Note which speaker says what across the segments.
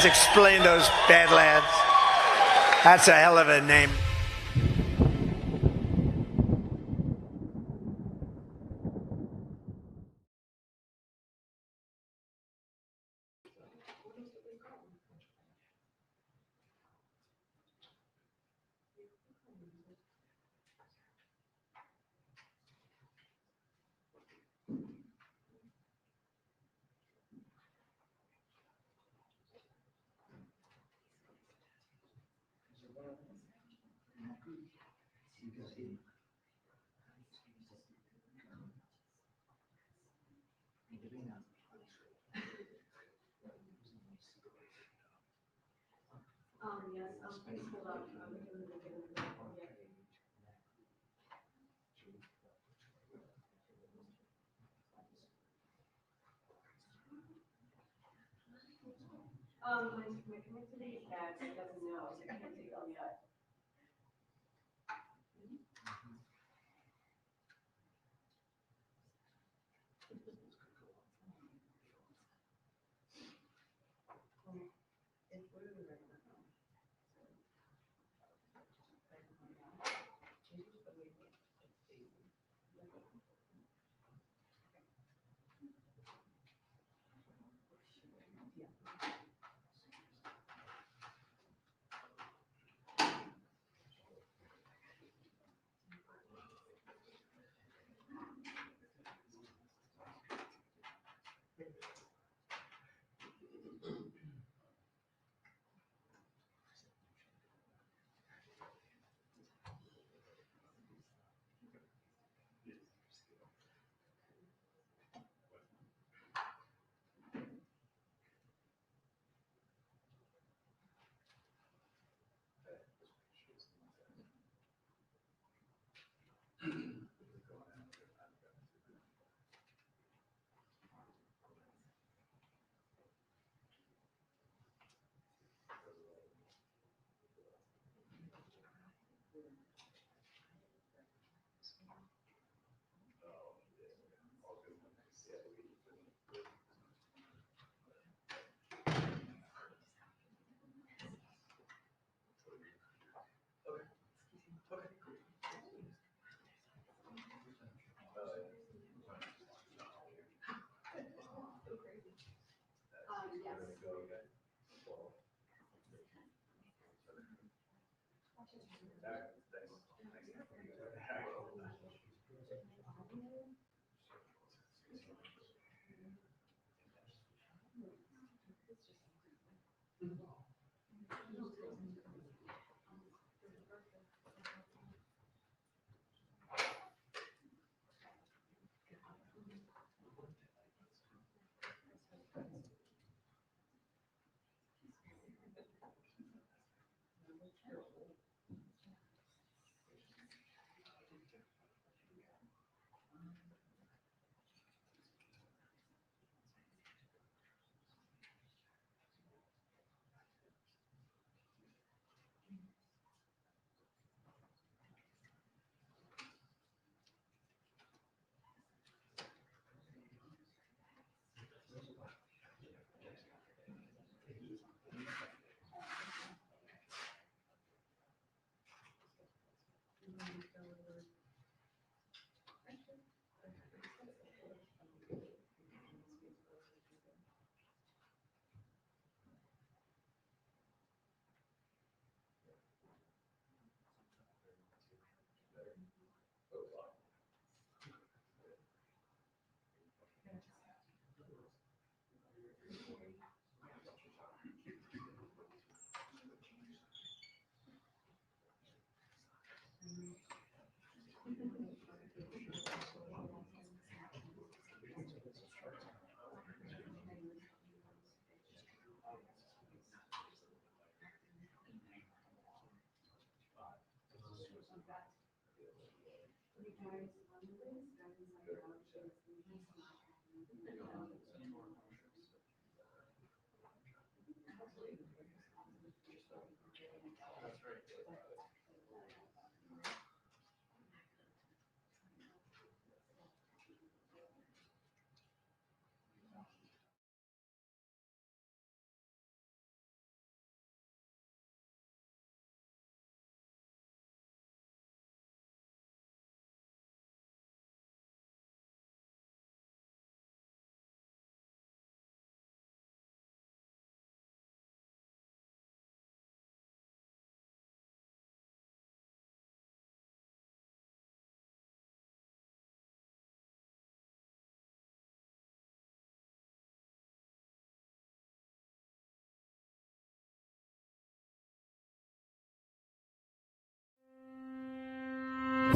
Speaker 1: Badlands. Explain those Badlands. That's a hell of a name.
Speaker 2: My connectivity is bad, so it doesn't know, so I can't take it yet.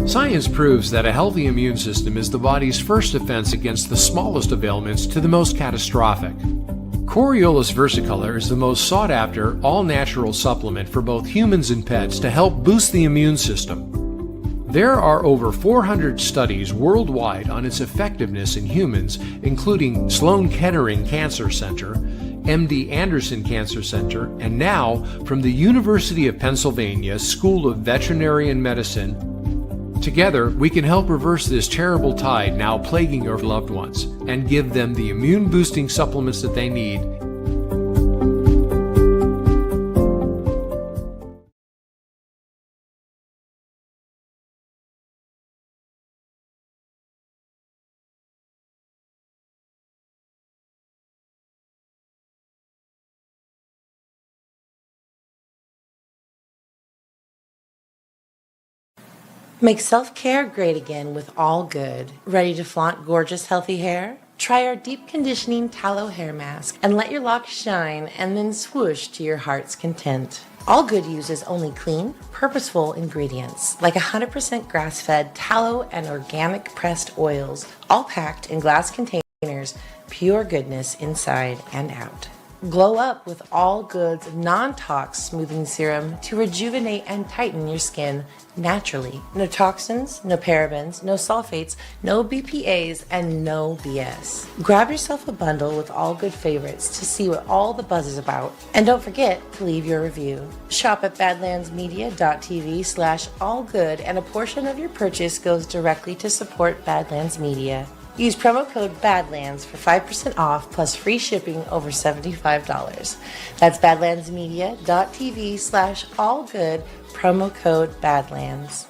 Speaker 3: Science proves that a healthy immune system is the body's first defense against the smallest of ailments to the most catastrophic. Coriolus versicolor is the most sought-after, all-natural supplement for both humans and pets to help boost the immune system. There are over 400 studies worldwide on its effectiveness in humans, including Sloan Kettering Cancer Center, MD Anderson Cancer Center, and now from the University of Pennsylvania School of Veterinary Medicine. Together, we can help reverse this terrible tide now plaguing your loved ones and give them the immune-boosting supplements that they need.
Speaker 4: Make self-care great again with All Good. Ready to flaunt gorgeous, healthy hair? Try our deep conditioning tallow hair mask and let your locks shine and then swoosh to your heart's content. All Good uses only clean, purposeful ingredients like 100% grass-fed tallow and organic pressed oils, all packed in glass containers, pure goodness inside and out. Glow up with All Good's non-tox smoothing serum to rejuvenate and tighten your skin naturally. No toxins, no parabens, no sulfates, no BPAs, and no BS. Grab yourself a bundle with All Good favorites to see what all the buzz is about. And don't forget to leave your review. Shop at badlandsmedia.tv/allgood and a portion of your purchase goes directly to support Badlands Media. Use promo code BADLANDS for 5% off plus free shipping over $75. That's badlandsmedia.tv/allgood, promo code BADLANDS.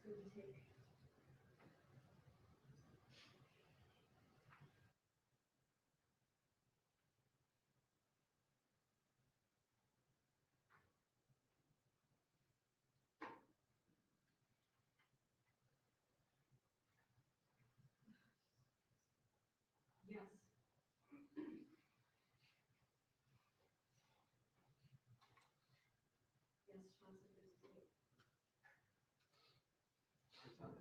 Speaker 2: good to take. Yes. Yes, Sean said good to take.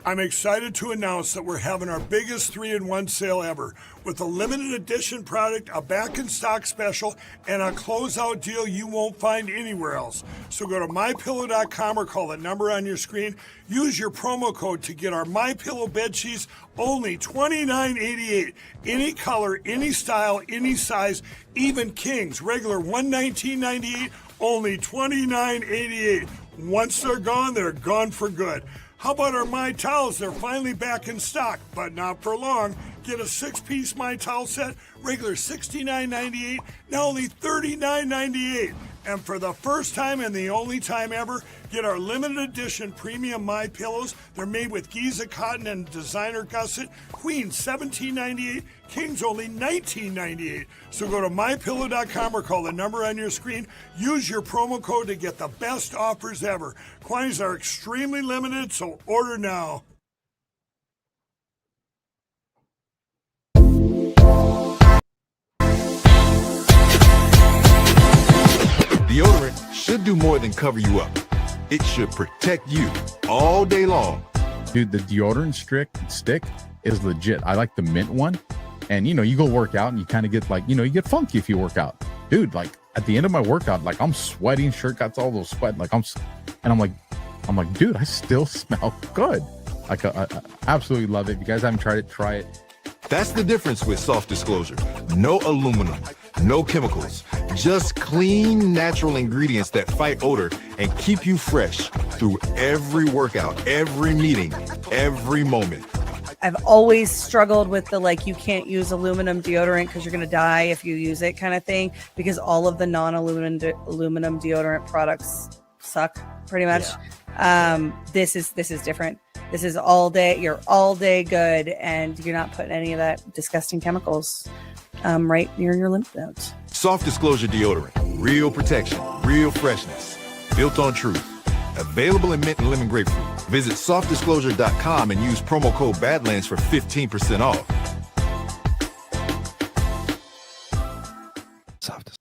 Speaker 5: I'm excited to announce that we're having our biggest 3-in-1 sale ever with a limited edition product, a back in stock special, and a closeout deal you won't find anywhere else. So go to mypillow.com or call the number on your screen. Use your promo code to get our MyPillow bed sheets only $29.88. Any color, any style, any size, even kings, regular $119.98, only $29.88. Once they're gone for good. How about our My Towels? They're finally back in stock, but not for long. Get a 6-piece My Towel set, regular $69.98, now only $39.98. And for the first time and the only time ever, get our limited edition premium My Pillows. They're made with Giza cotton and designer gusset. Queen $17.98, Kings only $19.98. So go to mypillow.com or call the number on your screen. Use your promo code to get the best offers ever. Quantities are extremely limited, so order now.
Speaker 6: Deodorant should do more than cover you up. It should protect you all day long.
Speaker 7: Dude, the deodorant stick is legit. I like the mint one. And, you know, you go work out and you kind of get like, you know, you get funky if you work out. Dude, like at the end of my workout, like I'm sweating, shirt got all those sweat. Like I'm like, dude, I still smell good. Like I absolutely love it. If you guys haven't tried it, try it.
Speaker 6: That's the difference with Soft Disclosure. No aluminum, no chemicals, just clean, natural ingredients that fight odor and keep you fresh through every workout, every meeting, every moment.
Speaker 8: I've always struggled with the like you can't use aluminum deodorant because you're going to die if you use it kind of thing, because all of the non-aluminum deodorant products suck pretty much. Yeah. This is different. This is all day. You're all day good, and you're not putting any of that disgusting chemicals right near your lymph nodes.
Speaker 6: Soft Disclosure deodorant, real protection, real freshness, built on truth. Available in mint and lemon grapefruit. Visit softdisclosure.com and use promo code Badlands for 15% off. Soft.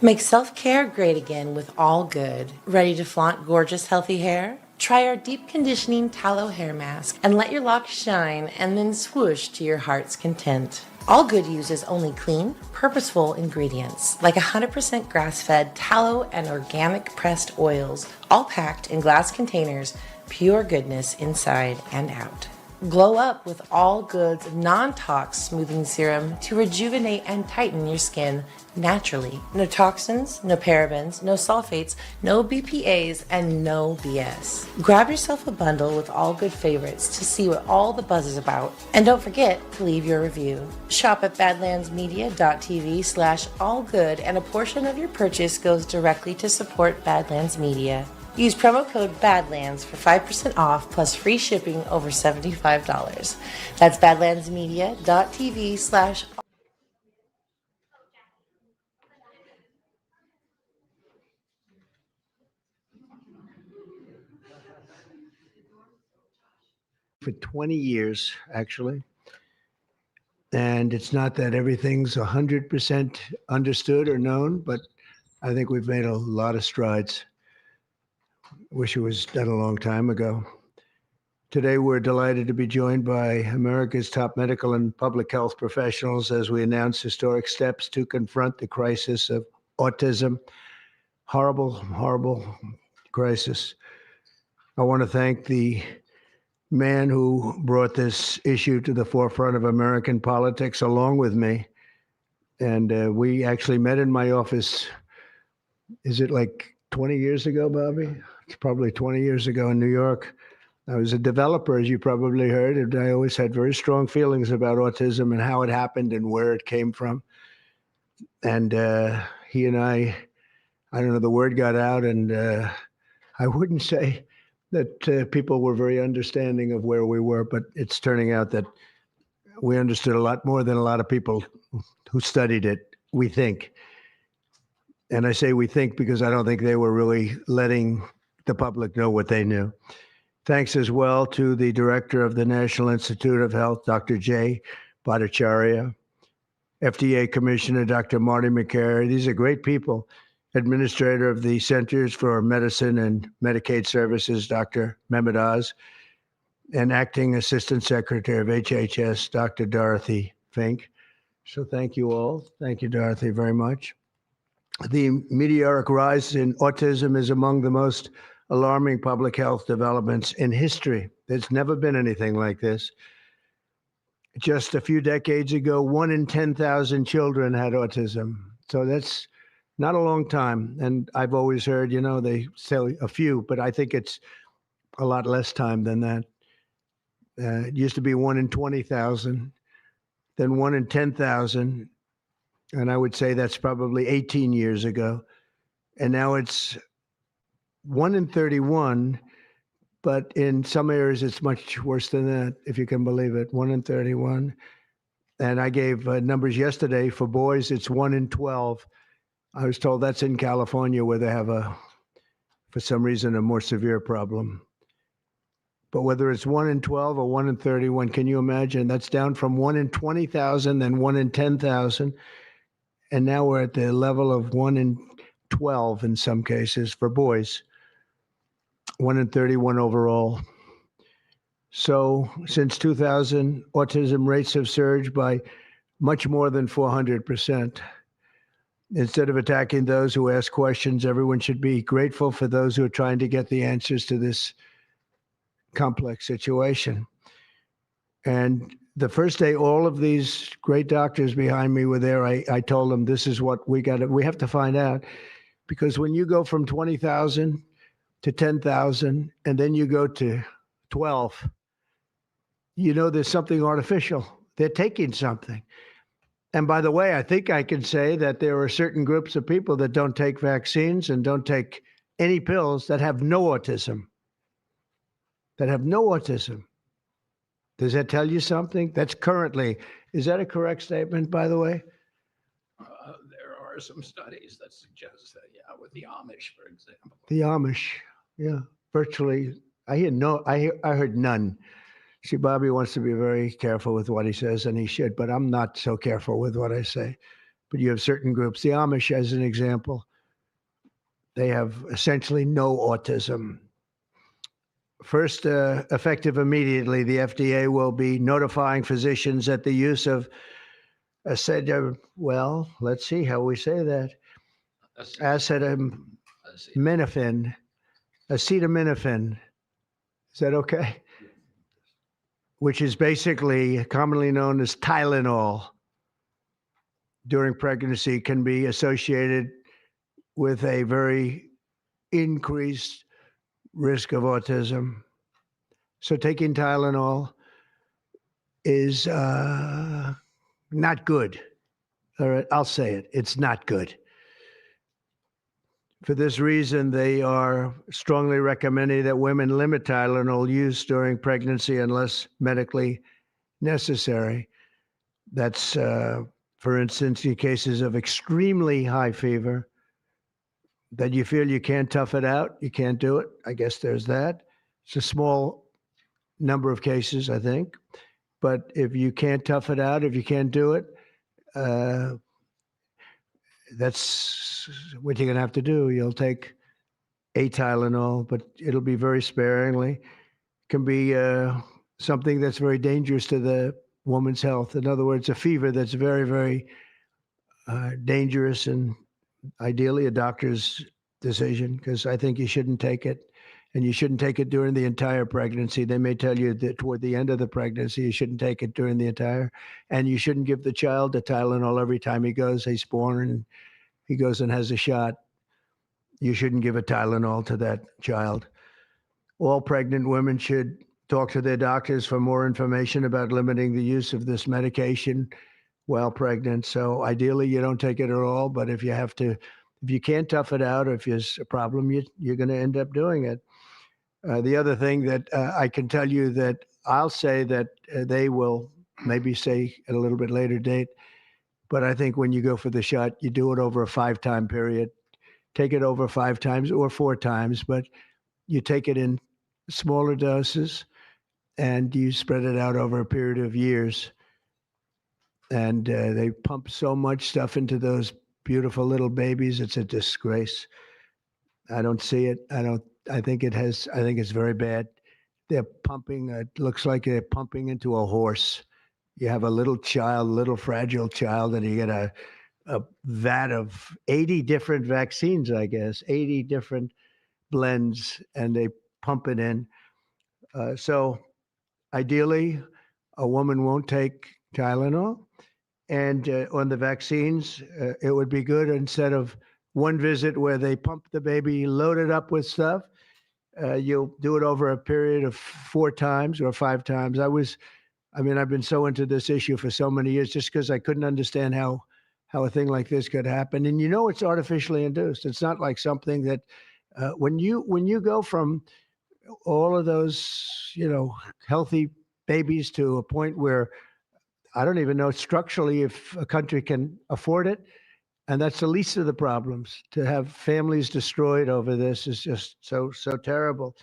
Speaker 4: Make self-care great again with All Good. Ready to flaunt gorgeous healthy hair? Try our deep conditioning tallow hair mask and let your locks shine and then swoosh to your heart's content. All Good uses only clean, purposeful ingredients like 100% grass-fed tallow and organic pressed oils, all packed in glass containers, pure goodness inside and out. Glow up with All Good's non-tox smoothing serum to rejuvenate and tighten your skin naturally. No toxins, no parabens, no sulfates, no BPAs, and no BS. Grab yourself a bundle with All Good favorites to see what all the buzz is about. And don't forget to leave your review. Shop at badlandsmedia.tv/allgood and a portion of your purchase goes directly to support Badlands Media. Use promo code BADLANDS for 5% off plus free shipping over $75. That's badlandsmedia.tv/
Speaker 1: For 20 years, actually. And it's not that everything's 100% understood or known, but I think we've made a lot of strides. Wish it was done a long time ago. Today, we're delighted to be joined by America's top medical and public health professionals as we announce historic steps to confront the crisis of autism. Horrible, horrible crisis. I want to thank the man who brought this issue to the forefront of American politics along with me. And we actually met in my office. Is it like 20 years ago, Bobby? It's probably 20 years ago in New York. I was a developer, as you probably heard, and I always had very strong feelings about autism and how it happened and where it came from. And he and I don't know, the word got out, and I wouldn't say that people were very understanding of where we were, but it's turning out that we understood a lot more than a lot of people who studied it, we think. And I say we think because I don't think they were really letting the public know what they knew. Thanks as well to the director of the National Institute of Health, Dr. Jay Bhattacharya, FDA Commissioner, Dr. Marty McCary. These are great people. Administrator of the Centers for Medicine and Medicaid Services, Dr. Mehmet Oz, and Acting Assistant Secretary of HHS, Dr. Dorothy Fink. So thank you all. Thank you, Dorothy, very much. The meteoric rise in autism is among the most alarming public health developments in history. There's never been anything like this. Just a few decades ago, 1 in 10,000 children had autism. So that's not a long time. And I've always heard, they say a few, but I think it's a lot less time than that. It used to be 1 in 20,000, then 1 in 10,000. And I would say that's probably 18 years ago. And now it's 1 in 31, but in some areas it's much worse than that, if you can believe it, 1 in 31. And I gave numbers yesterday. For boys, it's 1 in 12. I was told that's in California where they have for some reason, a more severe problem. But whether it's 1 in 12 or 1 in 31, can you imagine? That's down from 1 in 20,000, then 1 in 10,000. And now we're at the level of 1 in 12 in some cases for boys, 1 in 31 overall. So since 2000, autism rates have surged by much more than 400%. Instead of attacking those who ask questions, everyone should be grateful for those who are trying to get the answers to this complex situation. And the first day all of these great doctors behind me were there, I told them, this is what we have to find out. Because when you go from 20,000 to 10,000, and then you go to 12, there's something artificial. They're taking something. And by the way, I think I can say that there are certain groups of people that don't take vaccines and don't take any pills that have no autism. Does that tell you something? That's currently, is that a correct statement, by the way?
Speaker 3: There are some studies that suggest that, with the Amish, for example.
Speaker 1: The Amish, yeah, virtually. I heard none. See, Bobby wants to be very careful with what he says, and he should, but I'm not so careful with what I say. But you have certain groups. The Amish, as an example, they have essentially no autism. First, effective immediately, the FDA will be notifying physicians that the use of well, let's see how we say that. Acetaminophen. Is that okay? which is basically commonly known as Tylenol, during pregnancy can be associated with a very increased risk of autism. So taking Tylenol is not good. All right, I'll say it. It's not good. For this reason, they are strongly recommending that women limit Tylenol use during pregnancy unless medically necessary. That's, for instance, in cases of extremely high fever, that you feel you can't tough it out, you can't do it. I guess there's that. It's a small number of cases, I think. But if you can't tough it out, if you can't do it, that's what you're going to have to do. You'll take a Tylenol, but it'll be very sparingly. It can be something that's very dangerous to the woman's health. In other words, a fever that's very, very dangerous, and ideally a doctor's decision, because I think you shouldn't take it. And you shouldn't take it during the entire pregnancy. They may tell you that toward the end of the pregnancy, you shouldn't take it during the entire. And you shouldn't give the child a Tylenol every time he's born and he goes and has a shot. You shouldn't give a Tylenol to that child. All pregnant women should talk to their doctors for more information about limiting the use of this medication while pregnant. So ideally, you don't take it at all. But if you can't tough it out, or if there's a problem, you're going to end up doing it. The other thing that I can tell you that I'll say that they will maybe say at a little bit later date, but I think when you go for the shot, you do it over a 5-time period. Take it over 5 times or 4 times, but you take it in smaller doses and you spread it out over a period of years. And they pump so much stuff into those beautiful little babies. It's a disgrace. I don't see it. I think it's very bad. They're pumping, it looks like they're pumping into a horse. You have a little fragile child, and you get a vat of 80 different vaccines, I guess, 80 different blends, and they pump it in. So ideally, a woman won't take Tylenol. And on the vaccines, it would be good, instead of one visit where they pump the baby loaded up with stuff, you'll do it over a period of 4 times or 5 times. I've been so into this issue for so many years just because I couldn't understand how a thing like this could happen. And it's artificially induced. It's not like something that when you go from all of those, healthy babies to a point where I don't even know structurally if a country can afford it. And that's the least of the problems. To have families destroyed over this is just so terrible.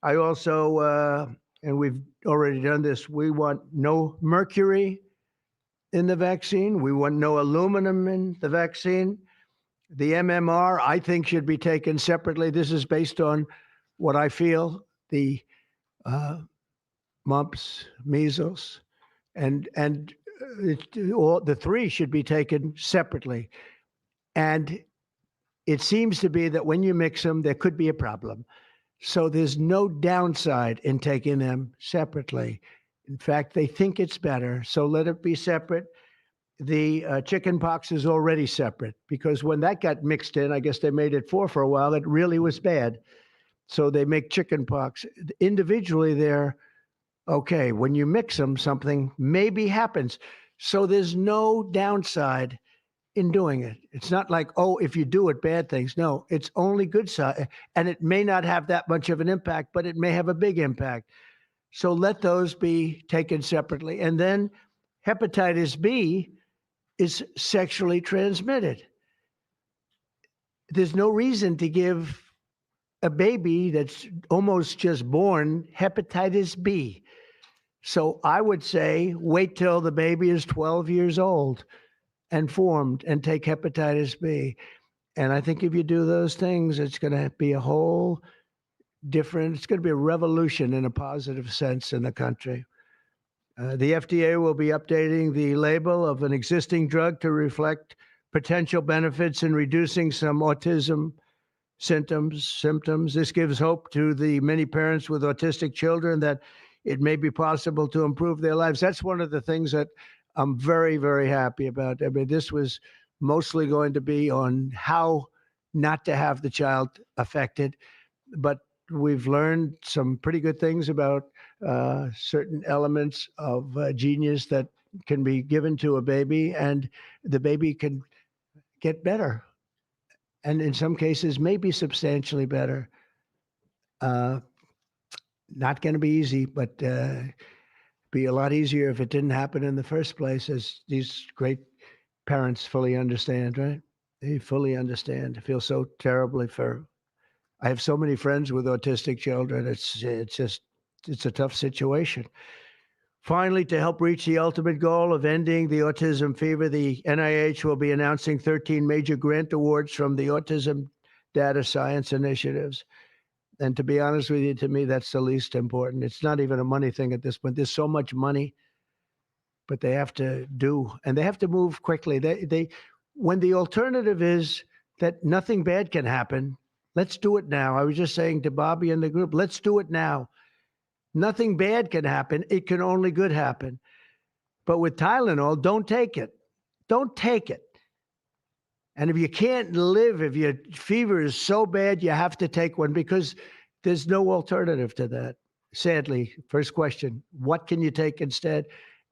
Speaker 1: I also, and we've already done this, we want no mercury in the vaccine. We want no aluminum in the vaccine. The MMR, I think, should be taken separately. This is based on what I feel, the mumps, measles, and all the 3 should be taken separately. And it seems to be that when you mix them, there could be a problem. So there's no downside in taking them separately. In fact, they think it's better, so let it be separate. The chicken pox is already separate, because when that got mixed in, I guess they made it for a while, it really was bad. So they make chicken pox. Individually, they're okay. When you mix them, something maybe happens. So there's no downside in doing it. It's not like, if you do it, bad things. No, it's only good side. And it may not have that much of an impact, but it may have a big impact. So let those be taken separately. And then hepatitis B is sexually transmitted. There's no reason to give a baby that's almost just born hepatitis B. So I would say wait till the baby is 12 years old and formed and take hepatitis B. And I think if you do those things, it's going to be a whole different, it's going to be a revolution in a positive sense in the country. The FDA will be updating the label of an existing drug to reflect potential benefits in reducing some autism symptoms. This gives hope to the many parents with autistic children that it may be possible to improve their lives. That's one of the things that I'm very, very happy about. I mean, this was mostly going to be on how not to have the child affected, but we've learned some pretty good things about certain elements of genius that can be given to a baby, and the baby can get better, and in some cases maybe substantially better. Not going to be easy, but be a lot easier if it didn't happen in the first place, as these great parents fully understand, right? They fully understand. I feel so terribly for. I have so many friends with autistic children. It's a tough situation. Finally, to help reach the ultimate goal of ending the autism fever, the NIH will be announcing 13 major grant awards from the Autism Data Science Initiatives. And to be honest with you, to me, that's the least important. It's not even a money thing at this point. There's so much money, but they have to do, and they have to move quickly. When the alternative is that nothing bad can happen, let's do it now. I was just saying to Bobby and the group, let's do it now. Nothing bad can happen. It can only good happen. But with Tylenol, don't take it. Don't take it. And if you can't live, if your fever is so bad, you have to take one, because there's no alternative to that. Sadly, first question, what can you take instead?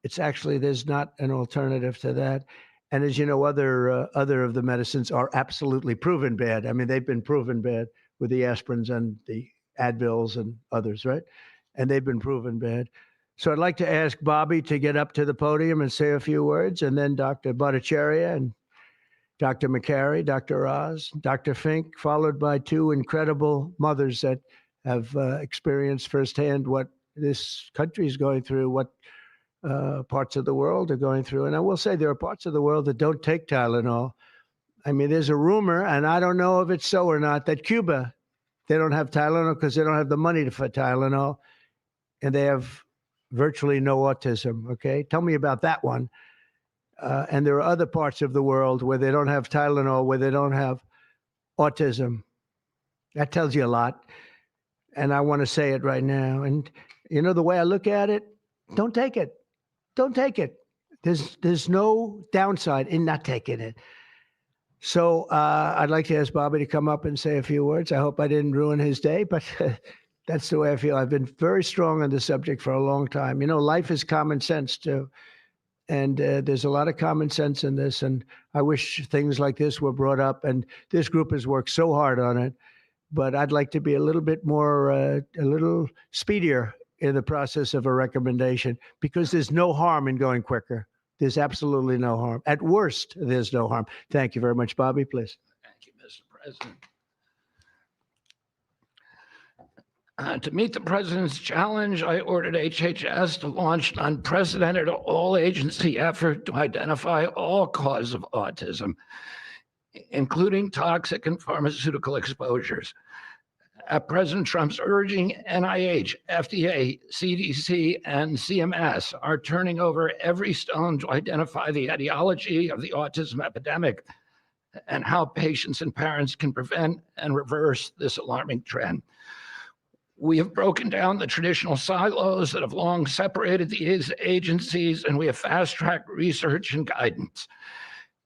Speaker 1: It's actually, there's not an alternative to that. And as you know, other of the medicines are absolutely proven bad. I mean, they've been proven bad with the aspirins and the Advils and others, right? And they've been proven bad. So I'd like to ask Bobby to get up to the podium and say a few words, and then Dr. Bhattacharya and Dr. McCary, Dr. Oz, Dr. Fink, followed by two incredible mothers that have experienced firsthand what this country is going through, what parts of the world are going through. And I will say there are parts of the world that don't take Tylenol. I mean, there's a rumor, and I don't know if it's so or not, that Cuba, they don't have Tylenol because they don't have the money for Tylenol, and they have virtually no autism, okay? Tell me about that one. And there are other parts of the world where they don't have Tylenol, where they don't have autism. That tells you a lot. And I want to say it right now. And, you know, the way I look at it, don't take it. Don't take it. There's no downside in not taking it. So I'd like to ask Bobby to come up and say a few words. I hope I didn't ruin his day, but that's the way I feel. I've been very strong on the subject for a long time. You know, life is common sense too. And there's a lot of common sense in this. And I wish things like this were brought up. And this group has worked so hard on it. But I'd like to be a little bit more, a little speedier in the process of a recommendation, because there's no harm in going quicker. There's absolutely no harm. At worst, there's no harm. Thank you very much, Bobby, please.
Speaker 9: Thank you, Mr. President. To meet the President's challenge, I ordered HHS to launch an unprecedented all-agency effort to identify all causes of autism, including toxic and pharmaceutical exposures. At President Trump's urging, NIH, FDA, CDC, and CMS are turning over every stone to identify the etiology of the autism epidemic and how patients and parents can prevent and reverse this alarming trend. We have broken down the traditional silos that have long separated these agencies, and we have fast-tracked research and guidance.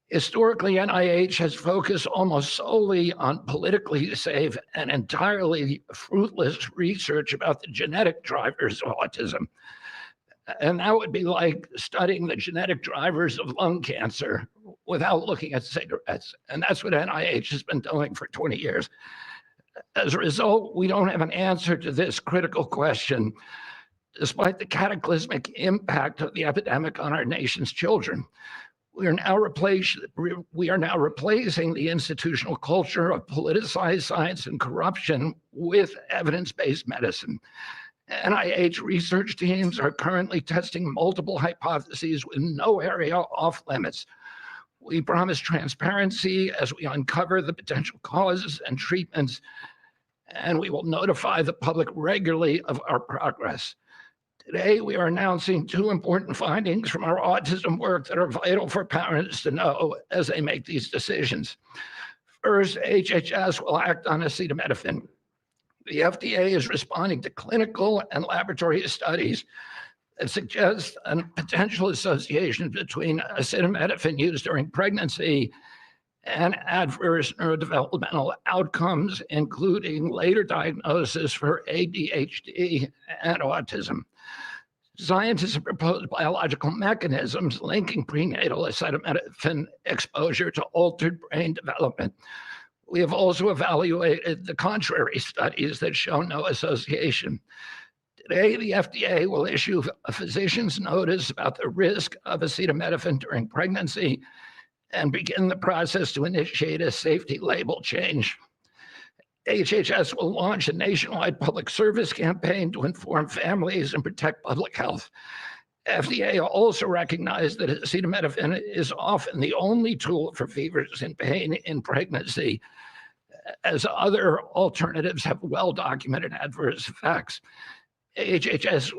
Speaker 9: Historically, NIH has focused almost solely on politically safe and entirely fruitless research about the genetic drivers of autism. And that would be like studying the genetic drivers of lung cancer without looking at cigarettes. And that's what NIH has been doing for 20 years. As a result, we don't have an answer to this critical question, despite the cataclysmic impact of the epidemic on our nation's children. We are now replacing the institutional culture of politicized science and corruption with evidence-based medicine. NIH research teams are currently testing multiple hypotheses with no area off limits. We promise transparency as we uncover the potential causes and treatments, and we will notify the public regularly of our progress. Today, we are announcing two important findings from our autism work that are vital for parents to know as they make these decisions. First, HHS will act on acetaminophen. The FDA is responding to clinical and laboratory studies that suggest a potential association between acetaminophen used during pregnancy and adverse neurodevelopmental outcomes, including later diagnosis for ADHD and autism. Scientists have proposed biological mechanisms linking prenatal acetaminophen exposure to altered brain development. We have also evaluated the contrary studies that show no association. Today, the FDA will issue a physician's notice about the risk of acetaminophen during pregnancy and begin the process to initiate a safety label change. HHS will launch a nationwide public service campaign to inform families and protect public health. FDA also recognized that acetaminophen is often the only tool for fevers and pain in pregnancy, as other alternatives have well-documented adverse effects. HHS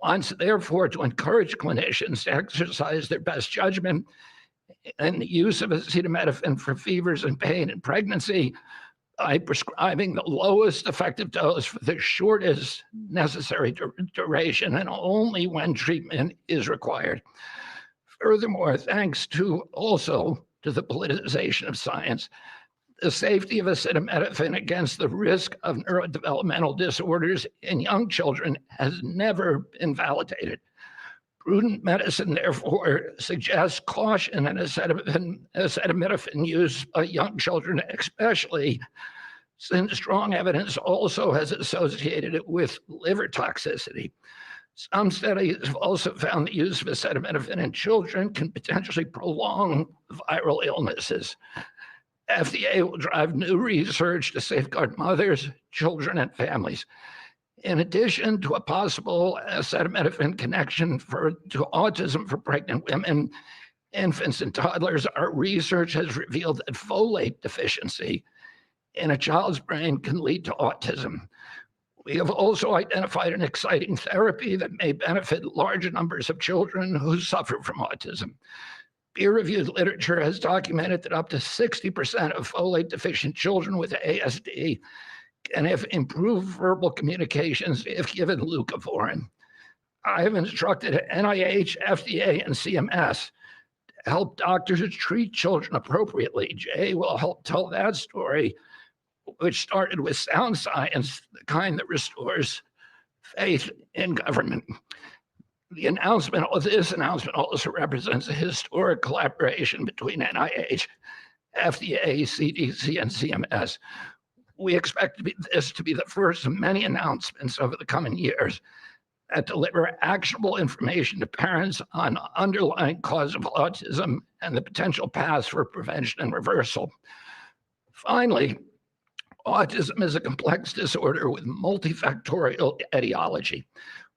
Speaker 9: wants, therefore, to encourage clinicians to exercise their best judgment in the use of acetaminophen for fevers and pain in pregnancy by prescribing the lowest effective dose for the shortest necessary duration and only when treatment is required. Furthermore, thanks to the politicization of science, the safety of acetaminophen against the risk of neurodevelopmental disorders in young children has never been validated. Prudent medicine, therefore, suggests caution in acetaminophen use by young children, especially since strong evidence also has associated it with liver toxicity. Some studies have also found the use of acetaminophen in children can potentially prolong viral illnesses. FDA will drive new research to safeguard mothers, children, and families. In addition to a possible acetaminophen connection to autism for pregnant women, infants, and toddlers, our research has revealed that folate deficiency in a child's brain can lead to autism. We have also identified an exciting therapy that may benefit large numbers of children who suffer from autism. Peer-reviewed literature has documented that up to 60% of folate-deficient children with ASD can have improved verbal communications if given leucovorin. I have instructed NIH, FDA, and CMS to help doctors treat children appropriately. Jay will help tell that story, which started with sound science, the kind that restores faith in government. This announcement also represents a historic collaboration between NIH, FDA, CDC, and CMS. We expect this to be the first of many announcements over the coming years that deliver actionable information to parents on underlying cause of autism and the potential paths for prevention and reversal. Finally, autism is a complex disorder with multifactorial etiology.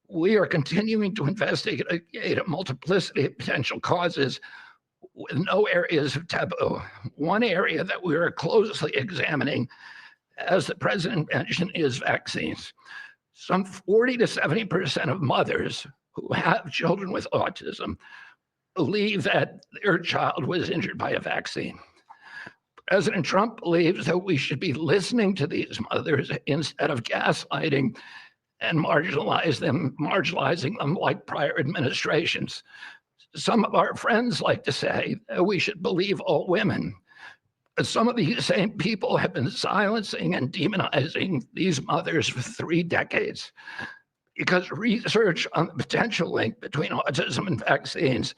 Speaker 9: We are continuing to investigate a multiplicity of potential causes with no areas of taboo. One area that we are closely examining, as the president mentioned, is vaccines. Some 40 to 70% of mothers who have children with autism believe that their child was injured by a vaccine. President Trump believes that we should be listening to these mothers instead of gaslighting and marginalizing them like prior administrations. Some of our friends like to say that we should believe all women. But some of these same people have been silencing and demonizing these mothers for 3 decades because research on the potential link between autism and vaccines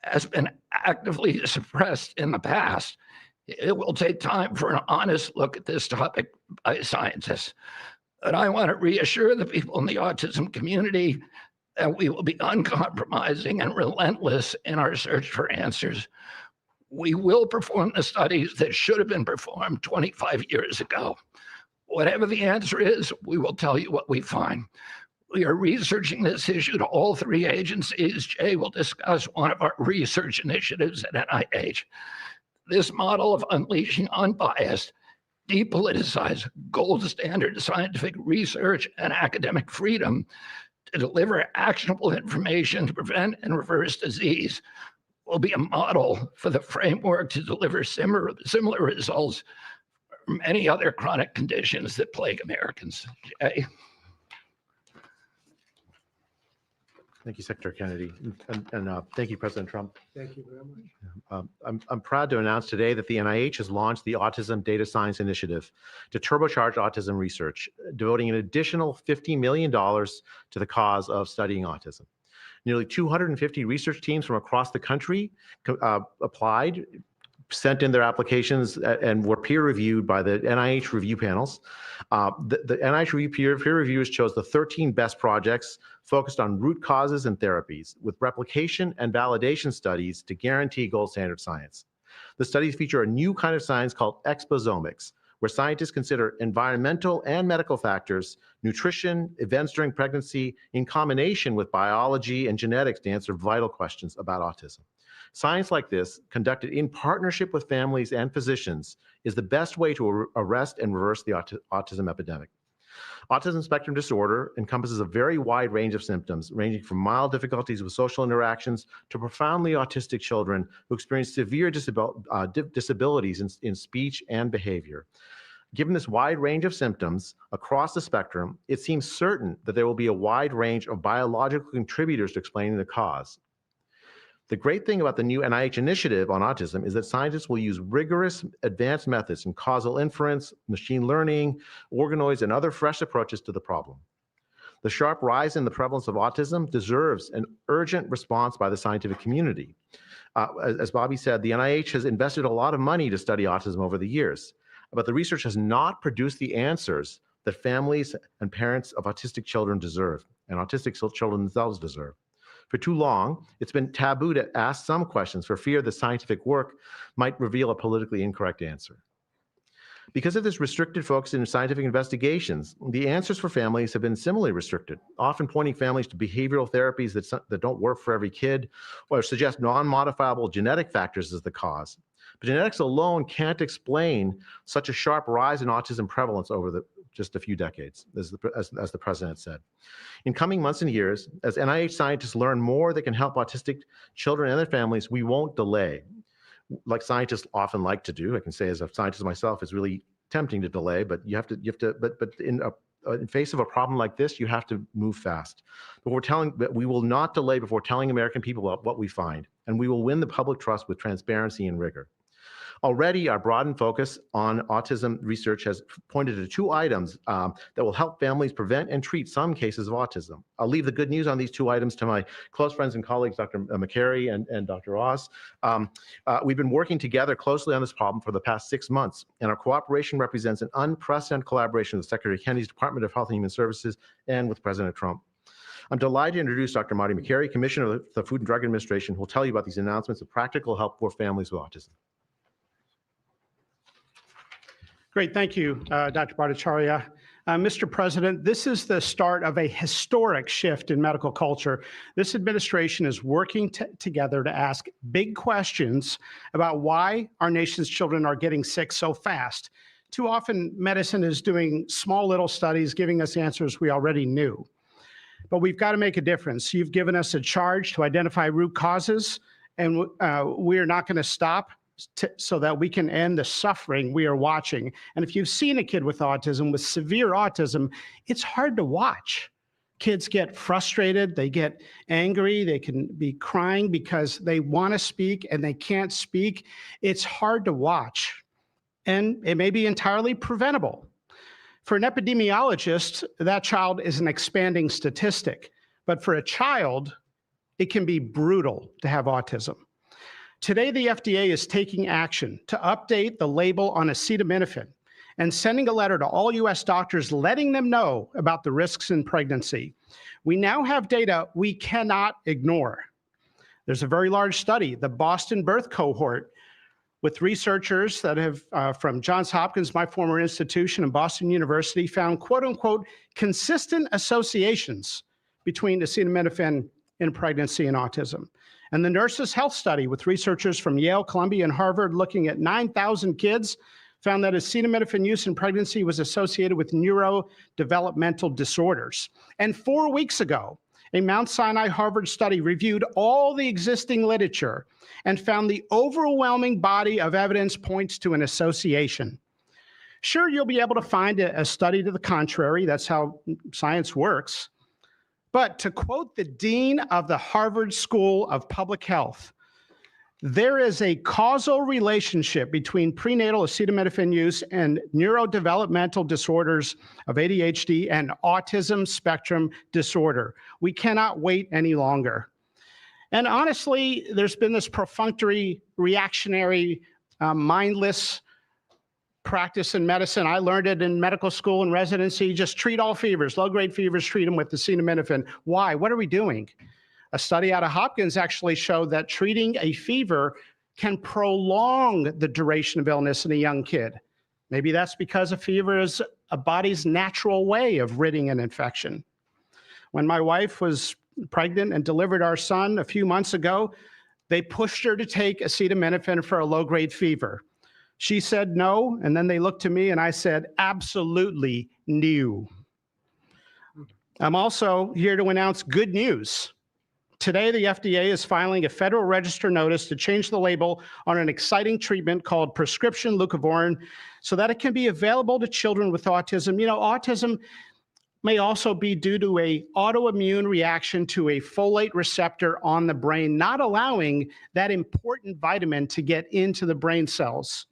Speaker 9: has been actively suppressed in the past. It will take time for an honest look at this topic by scientists. But I want to reassure the people in the autism community that we will be uncompromising and relentless in our search for answers. We will perform the studies that should have been performed 25 years ago. Whatever the answer is, we will tell you what we find. We are researching this issue to all 3 agencies. Jay will discuss one of our research initiatives at NIH. This model of unleashing unbiased, depoliticized, gold standard scientific research and academic freedom to deliver actionable information to prevent and reverse disease will be a model for the framework to deliver similar results many other chronic conditions that plague Americans. Jay?
Speaker 10: Thank you, Secretary Kennedy, and thank you, President Trump.
Speaker 1: Thank you very much.
Speaker 10: I'm proud to announce today that the NIH has launched the Autism Data Science Initiative to turbocharge autism research, devoting an additional $50 million to the cause of studying autism. Nearly 250 research teams from across the country applied, sent in their applications, and were peer reviewed by the NIH review panels. The NIH peer reviewers chose the 13 best projects focused on root causes and therapies, with replication and validation studies to guarantee gold standard science. The studies feature a new kind of science called exposomics, where scientists consider environmental and medical factors, nutrition, events during pregnancy, in combination with biology and genetics to answer vital questions about autism. Science like this, conducted in partnership with families and physicians, is the best way to arrest and reverse the autism epidemic. Autism spectrum disorder encompasses a very wide range of symptoms, ranging from mild difficulties with social interactions to profoundly autistic children who experience severe disabilities in speech and behavior. Given this wide range of symptoms across the spectrum, it seems certain that there will be a wide range of biological contributors to explaining the cause. The great thing about the new NIH initiative on autism is that scientists will use rigorous advanced methods in causal inference, machine learning, organoids, and other fresh approaches to the problem. The sharp rise in the prevalence of autism deserves an urgent response by the scientific community. As Bobby said, the NIH has invested a lot of money to study autism over the years, but the research has not produced the answers that families and parents of autistic children deserve, and autistic children themselves deserve. For too long, it's been taboo to ask some questions for fear the scientific work might reveal a politically incorrect answer. Because of this restricted focus in scientific investigations, the answers for families have been similarly restricted, often pointing families to behavioral therapies that don't work for every kid, or suggest non-modifiable genetic factors as the cause. But genetics alone can't explain such a sharp rise in autism prevalence over just a few decades, as the president said. In coming months and years, as NIH scientists learn more that can help autistic children and their families, we won't delay. Like scientists often like to do, I can say as a scientist myself, it's really tempting to delay, but but in face of a problem like this, you have to move fast. But we will not delay before telling American people about what we find, and we will win the public trust with transparency and rigor. Already, our broadened focus on autism research has pointed to 2 items that will help families prevent and treat some cases of autism. I'll leave the good news on these 2 items to my close friends and colleagues, Dr. McCary and Dr. Oz. We've been working together closely on this problem for the past 6 months, and our cooperation represents an unprecedented collaboration with Secretary Kennedy's Department of Health and Human Services and with President Trump. I'm delighted to introduce Dr. Marty McCary, Commissioner of the Food and Drug Administration, who will tell you about these announcements of practical help for families with autism.
Speaker 11: Great, thank you, Dr. Bhattacharya. Mr. President, this is the start of a historic shift in medical culture. This administration is working together to ask big questions about why our nation's children are getting sick so fast. Too often, medicine is doing small little studies, giving us answers we already knew. But we've got to make a difference. You've given us a charge to identify root causes, and we are not going to stop so that we can end the suffering we are watching. And if you've seen a kid with autism, with severe autism, it's hard to watch. Kids get frustrated, they get angry, they can be crying because they want to speak and they can't speak. It's hard to watch, and it may be entirely preventable. For an epidemiologist, that child is an expanding statistic, but for a child, it can be brutal to have autism. Today, the FDA is taking action to update the label on acetaminophen and sending a letter to all U.S. doctors letting them know about the risks in pregnancy. We now have data we cannot ignore. There's a very large study, the Boston Birth Cohort, with researchers that have, from Johns Hopkins, my former institution, and Boston University, found quote unquote consistent associations between acetaminophen in pregnancy and autism. And the Nurses' Health Study with researchers from Yale, Columbia, and Harvard looking at 9,000 kids found that acetaminophen use in pregnancy was associated with neurodevelopmental disorders. And 4 weeks ago, a Mount Sinai Harvard study reviewed all the existing literature and found the overwhelming body of evidence points to an association. Sure, you'll be able to find a study to the contrary. That's how science works. But to quote the dean of the Harvard School of Public Health, there is a causal relationship between prenatal acetaminophen use and neurodevelopmental disorders of ADHD and autism spectrum disorder. We cannot wait any longer. And honestly, there's been this perfunctory, reactionary, mindless practice in medicine. I learned it in medical school and residency. Just treat all fevers, low-grade fevers, treat them with acetaminophen. Why? What are we doing? A study out of Hopkins actually showed that treating a fever can prolong the duration of illness in a young kid. Maybe that's because a fever is a body's natural way of ridding an infection. When my wife was pregnant and delivered our son a few months ago, they pushed her to take acetaminophen for a low-grade fever. She said no, and then they looked to me and I said, absolutely no. I'm also here to announce good news. Today, the FDA is filing a Federal Register notice to change the label on an exciting treatment called prescription leucovorin so that it can be available to children with autism. You know, autism may also be due to an autoimmune reaction to a folate receptor on the brain, not allowing that important vitamin to get into the brain cells.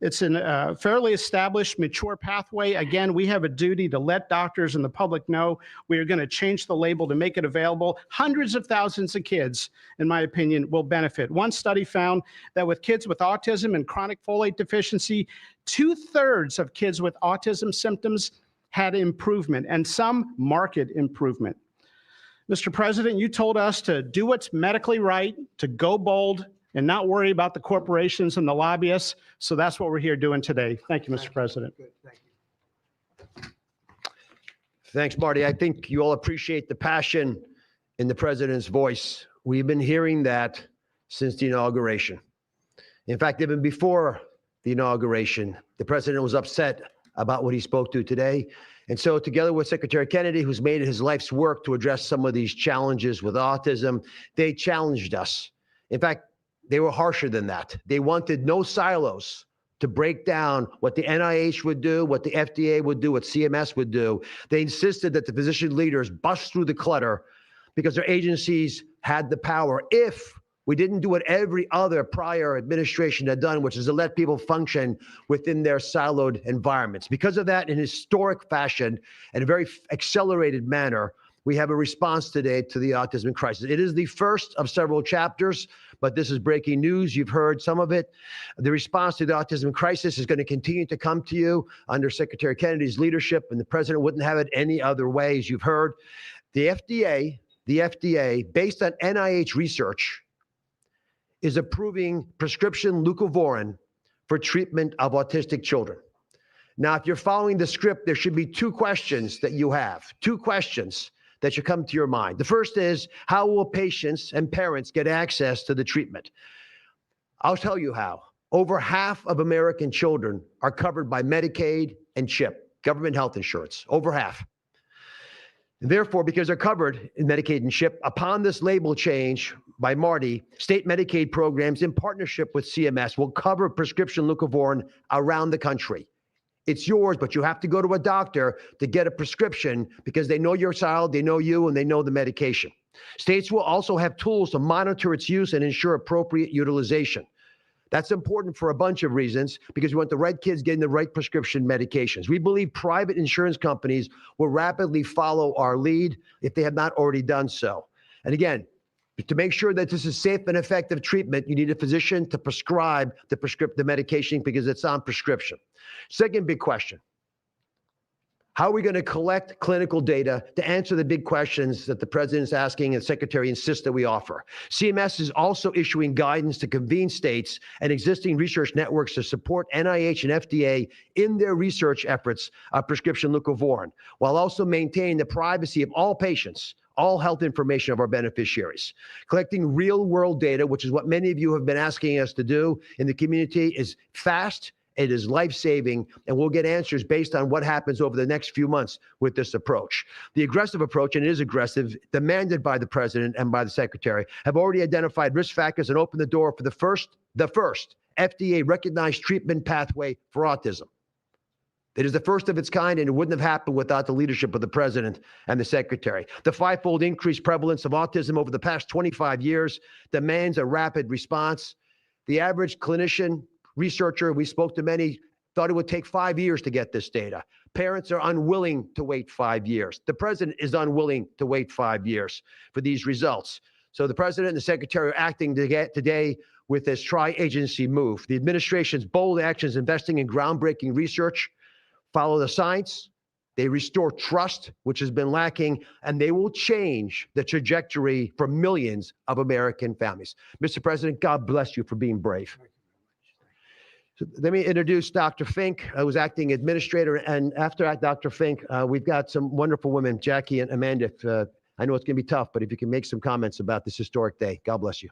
Speaker 11: It's a fairly established, mature pathway. Again, we have a duty to let doctors and the public know we are going to change the label to make it available. Hundreds of thousands of kids, in my opinion, will benefit. One study found that with kids with autism and chronic folate deficiency, 2/3 of kids with autism symptoms had improvement, and some marked improvement. Mr. President, you told us to do what's medically right, to go bold, and not worry about the corporations and the lobbyists. So that's what we're here doing today. Thank you, Mr. President.
Speaker 1: Good, thank you.
Speaker 12: Thanks, Marty. I think you all appreciate the passion in the president's voice. We've been hearing that since the inauguration. In fact, even before the inauguration, the president was upset about what he spoke to today. And so together with Secretary Kennedy, who's made it his life's work to address some of these challenges with autism, they challenged us. In fact, they were harsher than that. They wanted no silos to break down what the NIH would do, what the FDA would do, what CMS would do. They insisted that the physician leaders bust through the clutter because their agencies had the power. If we didn't do what every other prior administration had done, which is to let people function within their siloed environments. Because of that, in historic fashion and a very accelerated manner, we have a response today to the autism crisis. It is the first of several chapters, but this is breaking news. You've heard some of it. The response to the autism crisis is going to continue to come to you under Secretary Kennedy's leadership, and the president wouldn't have it any other way, as you've heard. The FDA, based on NIH research, is approving prescription leucovorin for treatment of autistic children. Now, if you're following the script, there should be two questions that you have, two questions that should come to your mind. The first is, how will patients and parents get access to the treatment? I'll tell you how. Over half of American children are covered by Medicaid and CHIP, government health insurance, over half. And therefore, because they're covered in Medicaid and CHIP, upon this label change by Marty, state Medicaid programs in partnership with CMS will cover prescription leucovorin around the country. It's yours, but you have to go to a doctor to get a prescription because they know your child, they know you, and they know the medication. States will also have tools to monitor its use and ensure appropriate utilization. That's important for a bunch of reasons because we want the right kids getting the right prescription medications. We believe private insurance companies will rapidly follow our lead if they have not already done so. And again, to make sure that this is safe and effective treatment, you need a physician to prescribe the medication because it's on prescription. Second big question. How are we going to collect clinical data to answer the big questions that the president is asking and the secretary insists that we offer? CMS is also issuing guidance to convene states and existing research networks to support NIH and FDA in their research efforts of prescription leucovorin, while also maintaining the privacy of all patients, all health information of our beneficiaries. Collecting real-world data, which is what many of you have been asking us to do in the community, is fast. It is life-saving, and we'll get answers based on what happens over the next few months with this approach. The aggressive approach, and it is aggressive, demanded by the president and by the secretary, have already identified risk factors and opened the door for the first FDA-recognized treatment pathway for autism. It is the first of its kind, and it wouldn't have happened without the leadership of the president and the secretary. The fivefold increased prevalence of autism over the past 25 years demands a rapid response. The average clinician, researcher, we spoke to many, thought it would take 5 years to get this data. Parents are unwilling to wait 5 years. The president is unwilling to wait 5 years for these results. So the president and the secretary are acting today with this tri-agency move. The administration's bold actions investing in groundbreaking research follow the science, they restore trust, which has been lacking, and they will change the trajectory for millions of American families. Mr. President, God bless you for being brave. So let me introduce Dr. Fink, who's acting administrator, and after Dr. Fink, we've got some wonderful women, Jackie and Amanda. I know it's going to be tough, but if you can make some comments about this historic day, God bless you.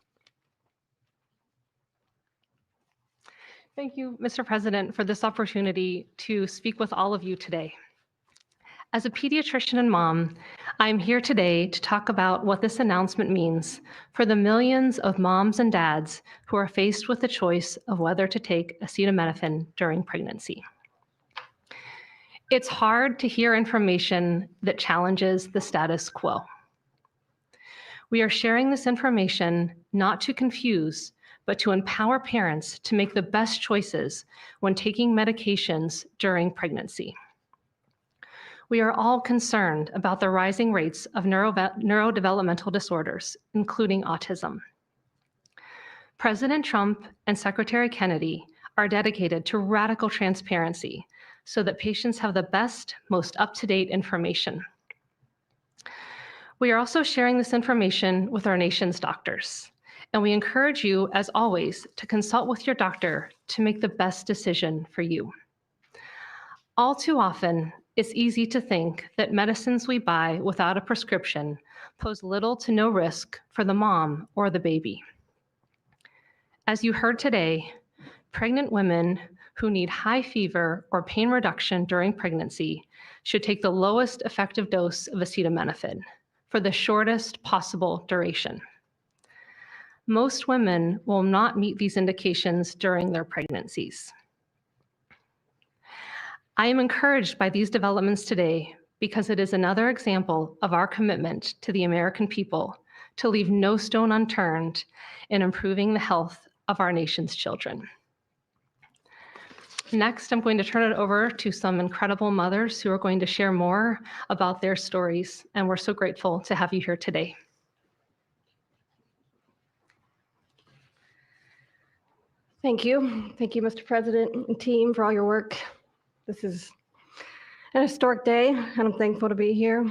Speaker 13: Thank you, Mr. President, for this opportunity to speak with all of you today. As a pediatrician and mom, I'm here today to talk about what this announcement means for the millions of moms and dads who are faced with the choice of whether to take acetaminophen during pregnancy. It's hard to hear information that challenges the status quo. We are sharing this information not to confuse, but to empower parents to make the best choices when taking medications during pregnancy. We are all concerned about the rising rates of neurodevelopmental disorders, including autism. President Trump and Secretary Kennedy are dedicated to radical transparency so that patients have the best, most up-to-date information. We are also sharing this information with our nation's doctors. And we encourage you, as always, to consult with your doctor to make the best decision for you. All too often, it's easy to think that medicines we buy without a prescription pose little to no risk for the mom or the baby. As you heard today, pregnant women who need high fever or pain reduction during pregnancy should take the lowest effective dose of acetaminophen for the shortest possible duration. Most women will not meet these indications during their pregnancies. I am encouraged by these developments today because it is another example of our commitment to the American people to leave no stone unturned in improving the health of our nation's children. Next, I'm going to turn it over to some incredible mothers who are going to share more about their stories, and we're so grateful to have you here today.
Speaker 14: Thank you. Thank you, Mr. President and team, for all your work. This is an historic day, and I'm thankful to be here.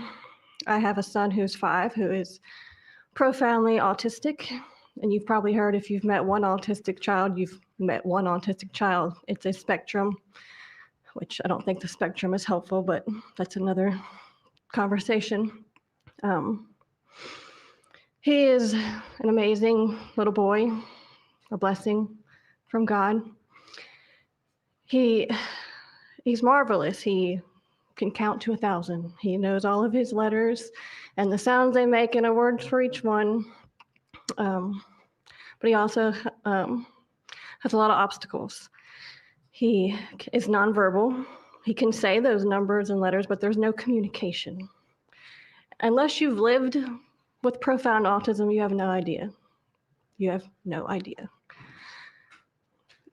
Speaker 14: I have a son who's 5, who is profoundly autistic, and you've probably heard if you've met one autistic child, you've met one autistic child. It's a spectrum, which I don't think the spectrum is helpful, but that's another conversation. He is an amazing little boy, a blessing from God. He's marvelous. He can count to 1,000. He knows all of his letters and the sounds they make and a word for each one. But he also has a lot of obstacles. He is nonverbal. He can say those numbers and letters, but there's no communication. Unless you've lived with profound autism, you have no idea. You have no idea.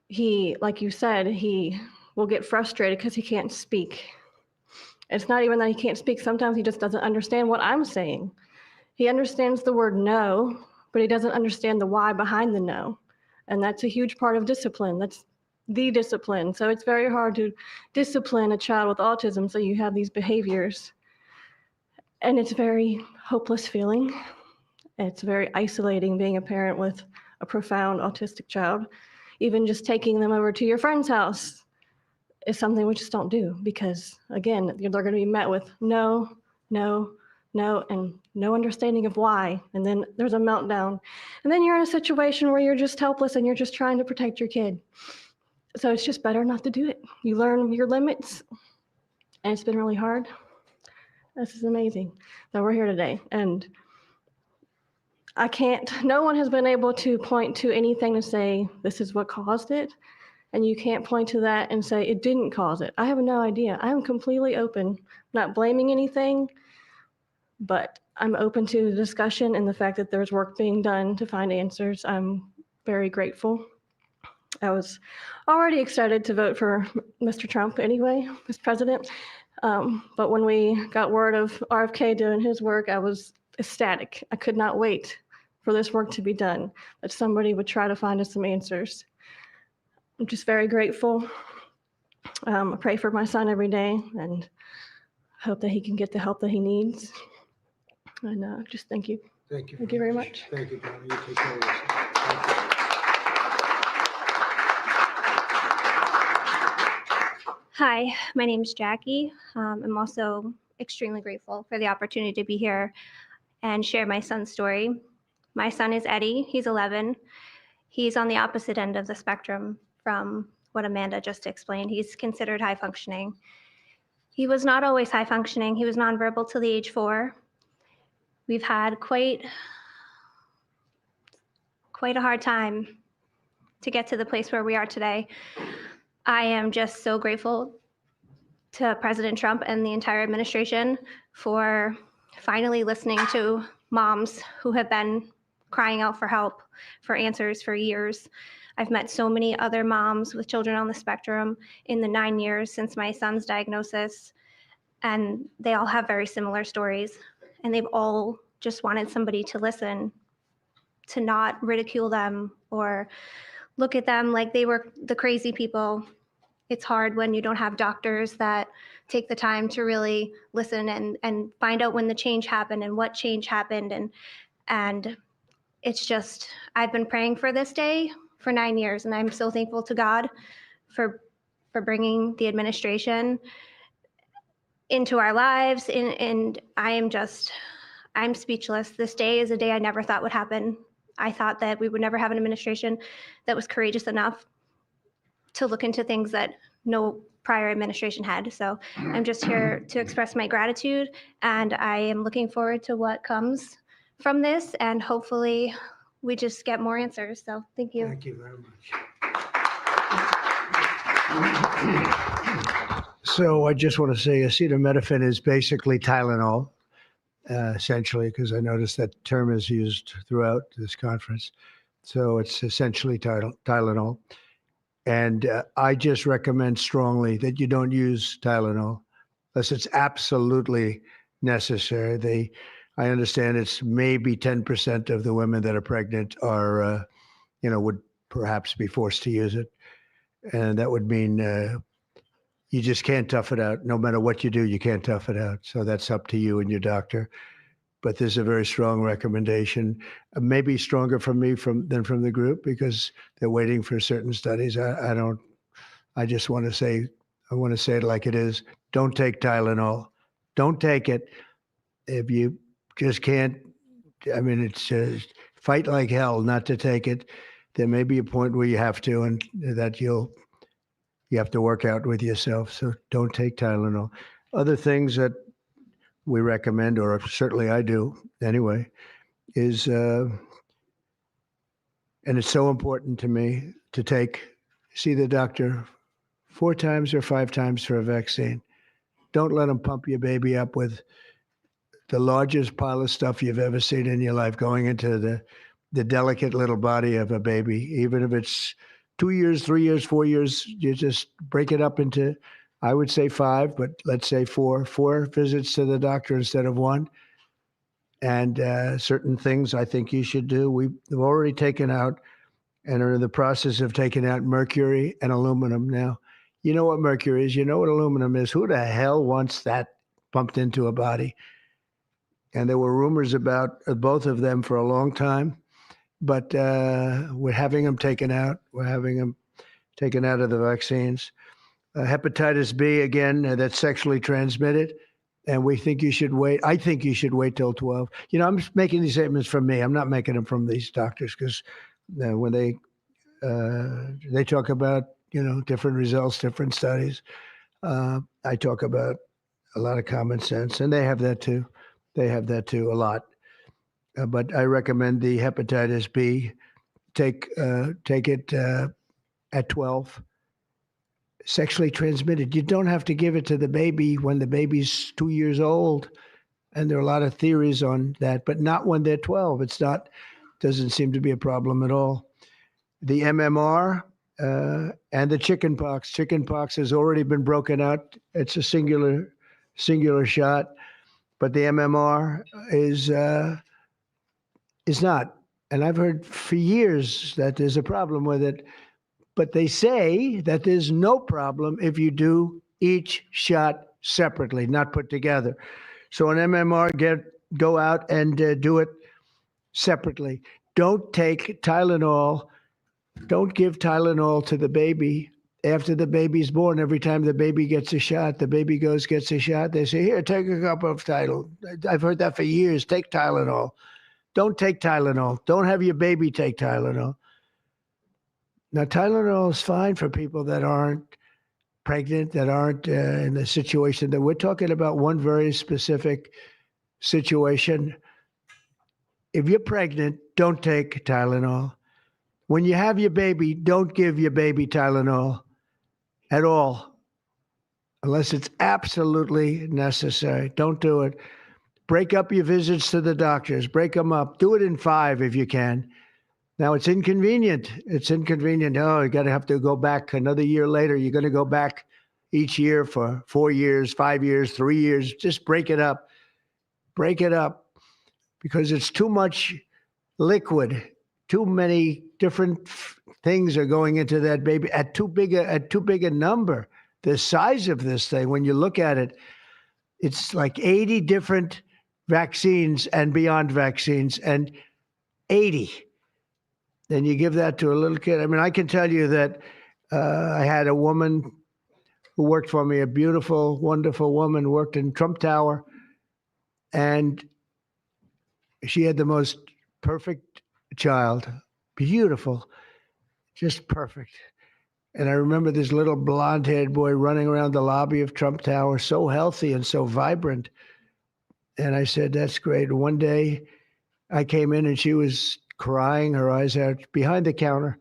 Speaker 14: He, like you said, he will get frustrated because he can't speak. It's not even that he can't speak. Sometimes he just doesn't understand what I'm saying. He understands the word no, but he doesn't understand the why behind the no. And that's a huge part of discipline. That's the discipline. So it's very hard to discipline a child with autism so you have these behaviors. And it's a very hopeless feeling. It's very isolating being a parent with a profound autistic child. Even just taking them over to your friend's house is something we just don't do because, again, they're going to be met with no, no, no, and no understanding of why. And then there's a meltdown. And then you're in a situation where you're just helpless and you're just trying to protect your kid. So it's just better not to do it. You learn your limits, and it's been really hard. This is amazing that we're here today. And no one has been able to point to anything to say this is what caused it. and you can't point to that and say it didn't cause it. I have no idea. I'm completely open, not blaming anything, but I'm open to the discussion and the fact that there's work being done to find answers. I'm very grateful. I was already excited to vote for Mr. Trump anyway, as president. But when we got word of RFK doing his work, I was ecstatic. I could not wait for this work to be done, that somebody would try to find us some answers. I'm just very grateful. I pray for my son every day and hope that he can get the help that he needs. And just thank you.
Speaker 1: Thank you.
Speaker 14: Thank you very much.
Speaker 1: Thank you, Bonnie. You take care of yourself. Thank you.
Speaker 15: Hi, my name is Jackie. I'm also extremely grateful for the opportunity to be here and share my son's story. My son is Eddie. He's 11. He's on the opposite end of the spectrum from what Amanda just explained. He's considered high functioning. He was not always high functioning. He was nonverbal till the age 4. We've had quite a hard time to get to the place where we are today. I am just so grateful to President Trump and the entire administration for finally listening to moms who have been crying out for help, for answers for years. I've met so many other moms with children on the spectrum in the 9 years since my son's diagnosis, and they all have very similar stories, and they've all just wanted somebody to listen, to not ridicule them or look at them like they were the crazy people. It's hard when you don't have doctors that take the time to really listen and find out when the change happened and what change happened. And it's just, I've been praying for this day for 9 years, and I'm so thankful to God for bringing the administration into our lives. And I'm speechless. This day is a day I never thought would happen. I thought that we would never have an administration that was courageous enough to look into things that no prior administration had. So I'm just here to express my gratitude, and I am looking forward to what comes from this, and hopefully we just get more answers. So thank you.
Speaker 1: Thank you very much. So I just want to say acetaminophen is basically Tylenol, essentially, because I noticed that term is used throughout this conference. So it's essentially Tylenol. And I just recommend strongly that you don't use Tylenol unless it's absolutely necessary. I understand it's maybe 10% of the women that are pregnant are, would perhaps be forced to use it. And that would mean you just can't tough it out. No matter what you do, you can't tough it out. So that's up to you and your doctor. But there's a very strong recommendation, maybe stronger from me than from the group, because they're waiting for certain studies. I just want to say it like it is. Don't take Tylenol. Don't take it. If you just can't, it's fight like hell not to take it. There may be a point where you have to, and that you have to work out with yourself. So don't take Tylenol. Other things that we recommend, or certainly I do anyway, is, and it's so important to me to see the doctor 4 times or 5 times for a vaccine. Don't let them pump your baby up with the largest pile of stuff you've ever seen in your life going into the delicate little body of a baby. Even if it's 2 years, 3 years, 4 years, you just break it up into, I would say 5, but let's say 4 visits to the doctor instead of 1. And certain things I think you should do. We've already taken out and are in the process of taking out mercury and aluminum now. You know what mercury is. You know what aluminum is. Who the hell wants that pumped into a body? And there were rumors about both of them for a long time. But we're having them taken out. We're having them taken out of the vaccines. Hepatitis B, again, that's sexually transmitted. And we think you should wait. I think you should wait till 12. I'm just making these statements from me. I'm not making them from these doctors, because when they talk about, different results, different studies, I talk about a lot of common sense, and they have that too. They have that too, a lot. But I recommend the hepatitis B. Take it at 12. sexually transmitted. You don't have to give it to the baby when the baby's 2 years old. And there are a lot of theories on that, but not when they're 12. Doesn't seem to be a problem at all. The MMR and the chickenpox. Chickenpox has already been broken out. It's a singular shot, but the MMR is not. And I've heard for years that there's a problem with it, but they say that there's no problem if you do each shot separately, not put together. So an MMR, go out and do it separately. Don't take Tylenol. Don't give Tylenol to the baby after the baby's born. Every time the baby gets a shot, the baby gets a shot. They say, here, take a cup of Tylenol. I've heard that for years. Take Tylenol. Don't take Tylenol. Don't have your baby take Tylenol. Now, Tylenol is fine for people that aren't pregnant, that aren't in the situation that we're talking about. One very specific situation. If you're pregnant, don't take Tylenol. When you have your baby, don't give your baby Tylenol at all, unless it's absolutely necessary. Don't do it. Break up your visits to the doctors. Break them up. Do it in 5 if you can. Now, it's inconvenient. It's inconvenient. Oh, you got to have to go back another year later. You're going to go back each year for 4 years, 5 years, 3 years. Just break it up. Break it up, because it's too much liquid. Too many different things are going into that baby at too big a number. The size of this thing, when you look at it, it's like 80 different vaccines and beyond vaccines, and 80. Then you give that to a little kid. I mean, I can tell you that I had a woman who worked for me, a beautiful, wonderful woman, worked in Trump Tower, and she had the most perfect child, beautiful, just perfect. And I remember this little blonde-haired boy running around the lobby of Trump Tower, so healthy and so vibrant. And I said, that's great. One day I came in and she was crying her eyes out behind the counter.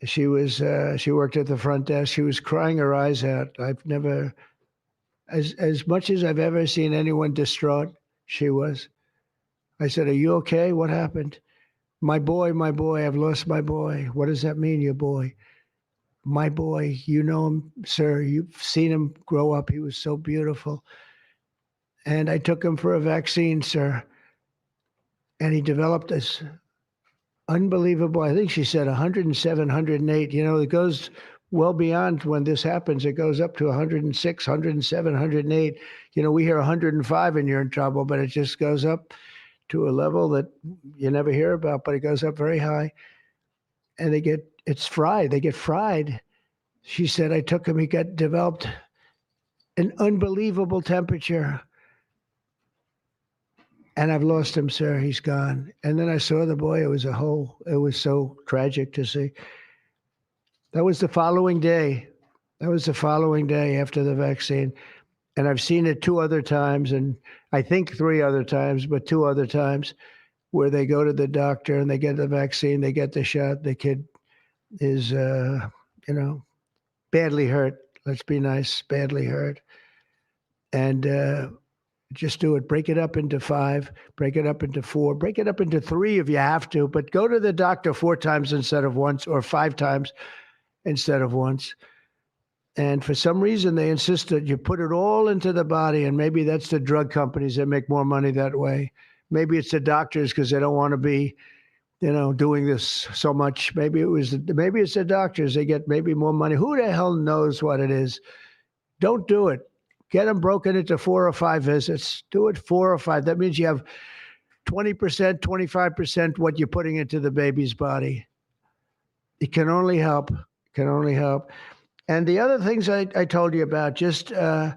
Speaker 1: She worked at the front desk. She was crying her eyes out. I've never, as much as I've ever seen anyone distraught, she was. I said, are you okay? What happened? My boy, I've lost my boy. What does that mean, your boy? My boy, you know him, sir. You've seen him grow up. He was so beautiful. And I took him for a vaccine, sir. And he developed this unbelievable, I think she said 107, 108. You know, it goes well beyond when this happens. It goes up to 106, 107, 108. You know, we hear 105 and you're in trouble, but it just goes up to a level that you never hear about, but it goes up very high. And it's fried. They get fried. She said, I took him, he developed an unbelievable temperature. And I've lost him, sir. He's gone. And then I saw the boy. It was so tragic to see. That was the following day. After the vaccine. And I've seen it 2 other times, and I think 3 other times, but 2 other times where they go to the doctor and they get the vaccine, they get the shot. The kid is, badly hurt. Let's be nice, badly hurt. And just do it. Break it up into 5, break it up into 4, break it up into 3 if you have to, but go to the doctor 4 times instead of once, or 5 times instead of once. And for some reason, they insist that you put it all into the body, and maybe that's the drug companies that make more money that way. Maybe it's the doctors because they don't want to be, doing this so much. Maybe it's the doctors. They get maybe more money. Who the hell knows what it is? Don't do it. Get them broken into 4 or 5 visits. Do it 4 or 5. That means you have 20%, 25% what you're putting into the baby's body. It can only help. And the other things I told you about, just the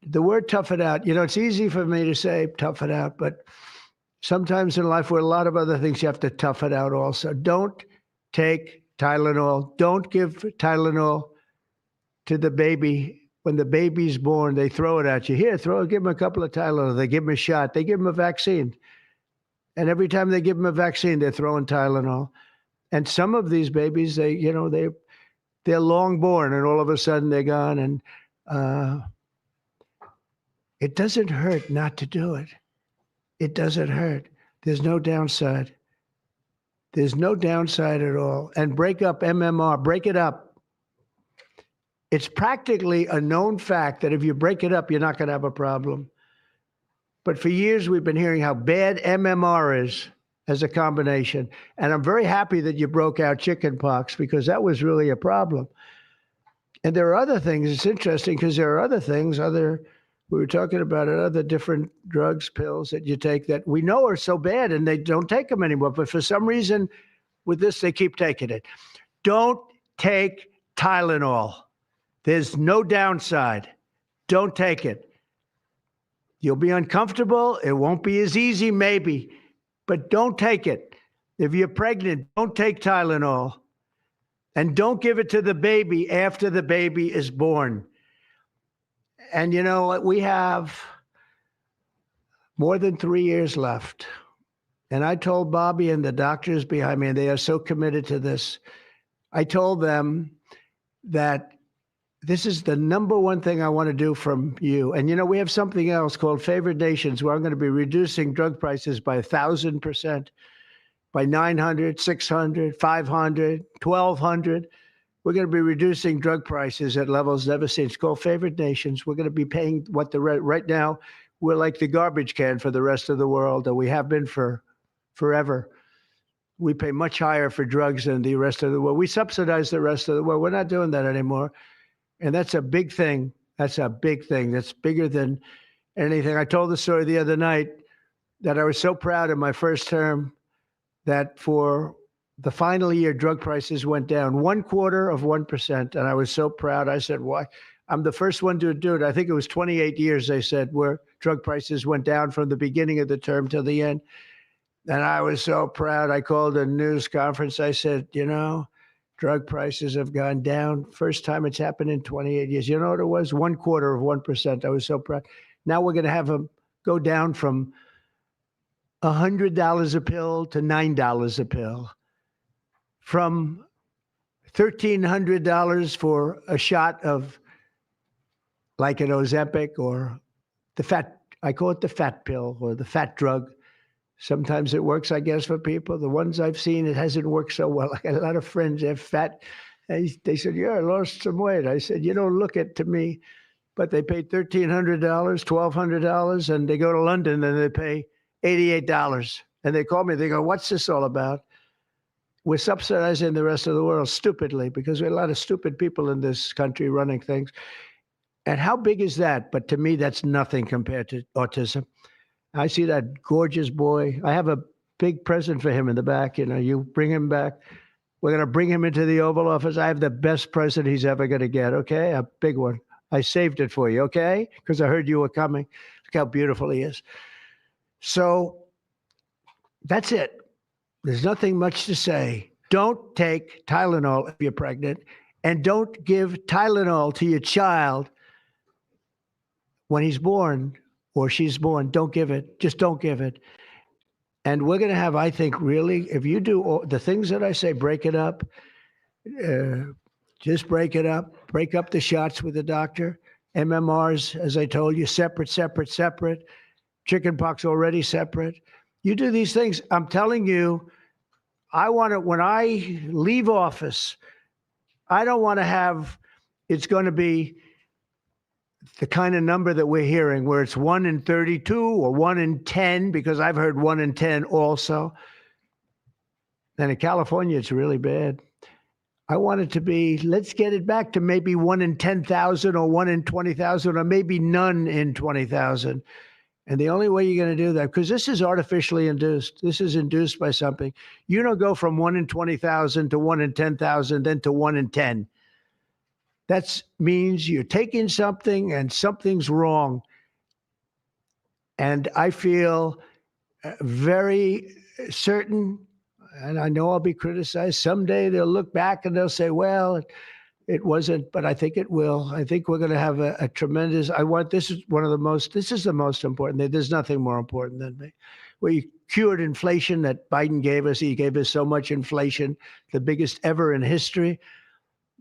Speaker 1: word tough it out. It's easy for me to say tough it out, but sometimes in life, with a lot of other things, you have to tough it out also. Don't take Tylenol. Don't give Tylenol to the baby. When the baby's born, they throw it at you. Here, give them a couple of Tylenol. They give them a shot. They give them a vaccine. And every time they give them a vaccine, they're throwing Tylenol. And some of these babies, they're long born, and all of a sudden they're gone. And it doesn't hurt not to do it. It doesn't hurt. There's no downside. There's no downside at all. And break up MMR, break it up. It's practically a known fact that if you break it up, you're not going to have a problem. But for years, we've been hearing how bad MMR is as a combination. And I'm very happy that you broke out chickenpox, because that was really a problem. And there are other things. It's interesting because there are other things, we were talking about it, other different drugs, pills that you take that we know are so bad and they don't take them anymore. But for some reason with this, they keep taking it. Don't take Tylenol. There's no downside. Don't take it. You'll be uncomfortable. It won't be as easy, maybe, but don't take it. If you're pregnant, don't take Tylenol. And don't give it to the baby after the baby is born. And you know, we have more than 3 years left. And I told Bobby and the doctors behind me, and they are so committed to this, I told them that this is the number one thing I want to do from you. And you know, we have something else called Favored Nations, where I'm going to be reducing drug prices by 1,000%, by 900, 600, 500, 1,200. We're going to be reducing drug prices at levels never seen. It's called Favored Nations. We're going to be paying what right now, we're like the garbage can for the rest of the world, and we have been for forever. We pay much higher for drugs than the rest of the world. We subsidize the rest of the world. We're not doing that anymore. And that's a big thing. That's a big thing. That's bigger than anything. I told the story the other night that I was so proud in my first term that for the final year, drug prices went down 0.25%. And I was so proud. I said, why? I'm the first one to do it. I think it was 28 years, they said, where drug prices went down from the beginning of the term to the end. And I was so proud. I called a news conference. I said, you know, drug prices have gone down. First time it's happened in 28 years. You know what it was? 0.25%. I was so proud. Now we're going to have them go down from $100 a pill to $9 a pill, from $1,300 for a shot of like an Ozempic or the fat, I call it the fat pill or the fat drug. Sometimes it works, I guess, for people. The ones I've seen, it hasn't worked so well. I got a lot of friends that have fat. They said, yeah, I lost some weight. I said, you don't look it to me. But they paid $1,300, $1,200, and they go to London and they pay $88. And they call me, they go, what's this all about? We're subsidizing the rest of the world stupidly because we have a lot of stupid people in this country running things. And how big is that? But to me, that's nothing compared to autism. I see that gorgeous boy. I have a big present for him in the back. You know, you bring him back. We're going to bring him into the Oval Office. I have the best present he's ever going to get, okay? A big one. I saved it for you, okay? Because I heard you were coming. Look how beautiful he is. So that's it. There's nothing much to say. Don't take Tylenol if you're pregnant, and don't give Tylenol to your child when he's born or she's born. Don't give it. Just don't give it. And we're going to have, I think, really, if you do all the things that I say, break it up, just break it up, break up the shots with the doctor. MMRs, as I told you, separate. Chickenpox already separate. You do these things. I'm telling you, I want to, when I leave office, I don't want to have, it's going to be the kind of number that we're hearing where it's 1 in 32 or 1 in 10, because I've heard 1 in 10 also. And in California, it's really bad. I want it to be, let's get it back to maybe 1 in 10,000 or 1 in 20,000 or maybe none in 20,000. And the only way you're going to do that, because this is artificially induced. This is induced by something. You don't go from 1 in 20,000 to 1 in 10,000, then to 1 in 10. That means you're taking something and something's wrong. And I feel very certain, and I know I'll be criticized. Someday they'll look back and they'll say, well, it wasn't, but I think it will. I think we're going to have a tremendous, this is the most important thing. There's nothing more important than me. We cured inflation that Biden gave us. He gave us so much inflation, the biggest ever in history.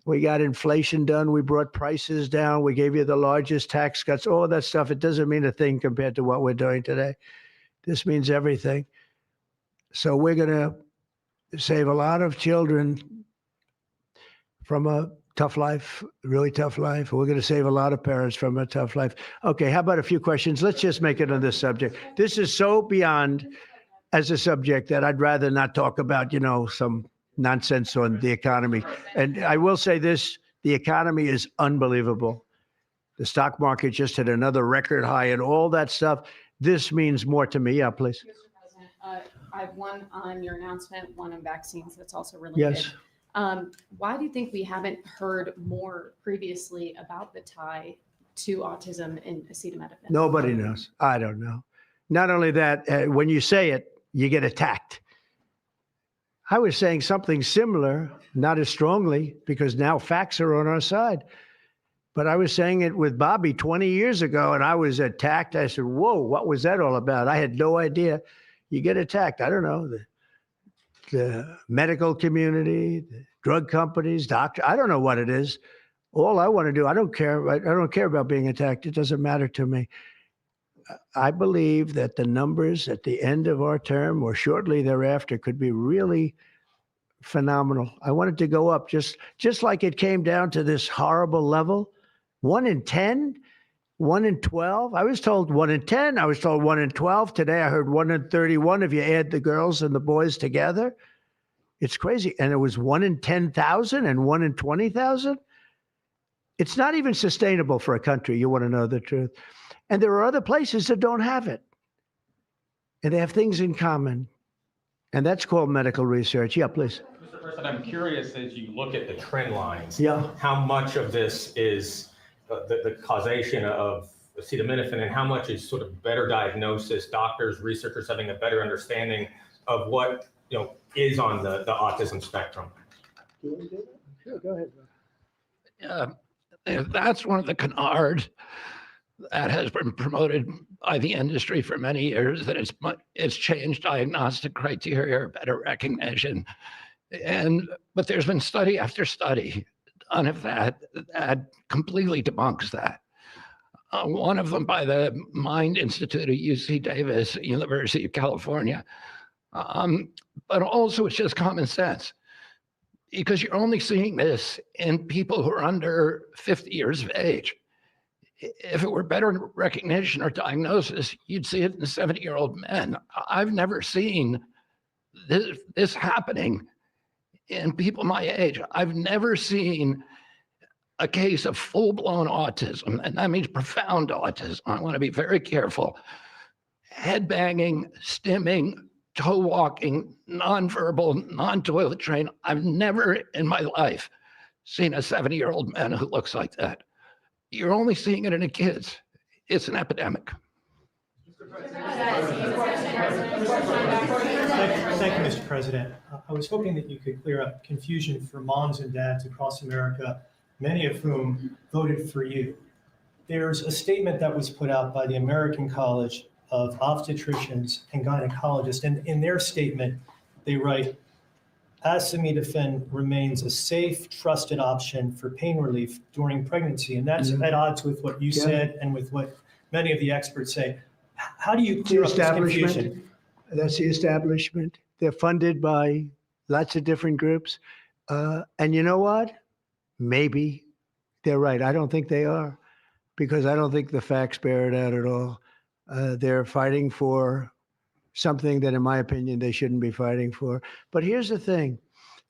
Speaker 1: We got inflation done. We brought prices down. We gave you the largest tax cuts, all that stuff. It doesn't mean a thing compared to what we're doing today. This means everything. So we're going to save a lot of children from a tough life, really tough life. We're going to save a lot of parents from a tough life. Okay, how about a few questions? Let's just make it on this subject. This is so beyond as a subject that I'd rather not talk about, some nonsense on the economy. And I will say this, the economy is unbelievable. The stock market just hit another record high and all that stuff. This means more to me. Yeah, please.
Speaker 16: Mr. President, I have one on your announcement, one on vaccines that's also related.
Speaker 1: Yes.
Speaker 16: Why do you think we haven't heard more previously about the tie to autism and acetaminophen?
Speaker 1: Nobody knows. I don't know. Not only that, when you say it, you get attacked. I was saying something similar, not as strongly, because now facts are on our side. But I was saying it with Bobby 20 years ago, and I was attacked. I said, whoa, what was that all about? I had no idea. You get attacked. I don't know. The medical community, the drug companies, doctors. I don't know what it is. All I want to do, I don't care. I don't care about being attacked. It doesn't matter to me. I believe that the numbers at the end of our term or shortly thereafter could be really phenomenal. I want it to go up just like it came down to this horrible level. 1 in 10, 1 in 12. I was told 1 in 10. I was told 1 in 12. Today I heard 1 in 31 if you add the girls and the boys together. It's crazy. And it was 1 in 10,000 and 1 in 20,000. It's not even sustainable for a country. You want to know the truth. And there are other places that don't have it. And they have things in common. And that's called medical research. Yeah, please.
Speaker 17: Mr. President, I'm curious as you look at the trend lines,
Speaker 1: how
Speaker 17: much of this is the causation of acetaminophen and how much is sort of better diagnosis, doctors, researchers having a better understanding of what is on the autism spectrum?
Speaker 1: Sure, go ahead.
Speaker 9: That's one of the canards that has been promoted by the industry for many years, that it's changed diagnostic criteria, better recognition. But there's been study after study done of that completely debunks that. One of them by the Mind Institute at UC Davis, University of California. But also it's just common sense, because you're only seeing this in people who are under 50 years of age. If it were better recognition or diagnosis, you'd see it in 70-year-old men. I've never seen this happening in people my age. I've never seen a case of full-blown autism, and that means profound autism. I want to be very careful. Head banging, stimming, toe walking, nonverbal, non-toilet trained. I've never in my life seen a 70-year-old man who looks like that. You're only seeing it in the kids. It's an epidemic.
Speaker 18: Thank you, Mr. President. I was hoping that you could clear up confusion for moms and dads across America, many of whom voted for you. There's a statement that was put out by the American College of Obstetricians and Gynecologists, and in their statement, they write, acetaminophen remains a safe, trusted option for pain relief during pregnancy. And that's at odds with what you said and with what many of the experts say. How do you clear up this confusion?
Speaker 1: That's the establishment. They're funded by lots of different groups. And you know what? Maybe they're right. I don't think they are, because I don't think the facts bear it out at all. They're fighting for something that, in my opinion, they shouldn't be fighting for. But here's the thing.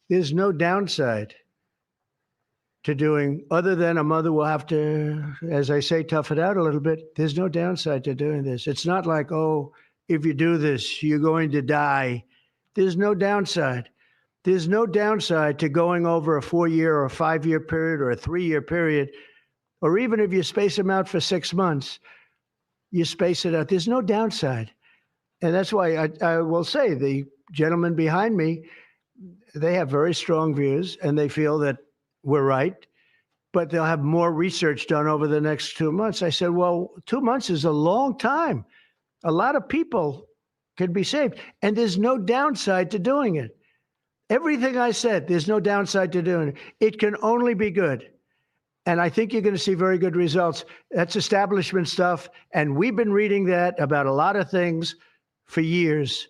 Speaker 1: There's no downside to doing, other than a mother will have to, as I say, tough it out a little bit. There's no downside to doing this. It's not like, oh, if you do this, you're going to die. There's no downside. There's no downside to going over a 4-year or a 5-year period or a 3-year period, or even if you space them out for 6 months, you space it out. There's no downside. And that's why I will say the gentleman behind me, they have very strong views and they feel that we're right, but they'll have more research done over the next 2 months. I said, well, 2 months is a long time. A lot of people could be saved, and there's no downside to doing it. Everything I said, there's no downside to doing it. It can only be good. And I think you're going to see very good results. That's establishment stuff. And we've been reading that about a lot of things for years.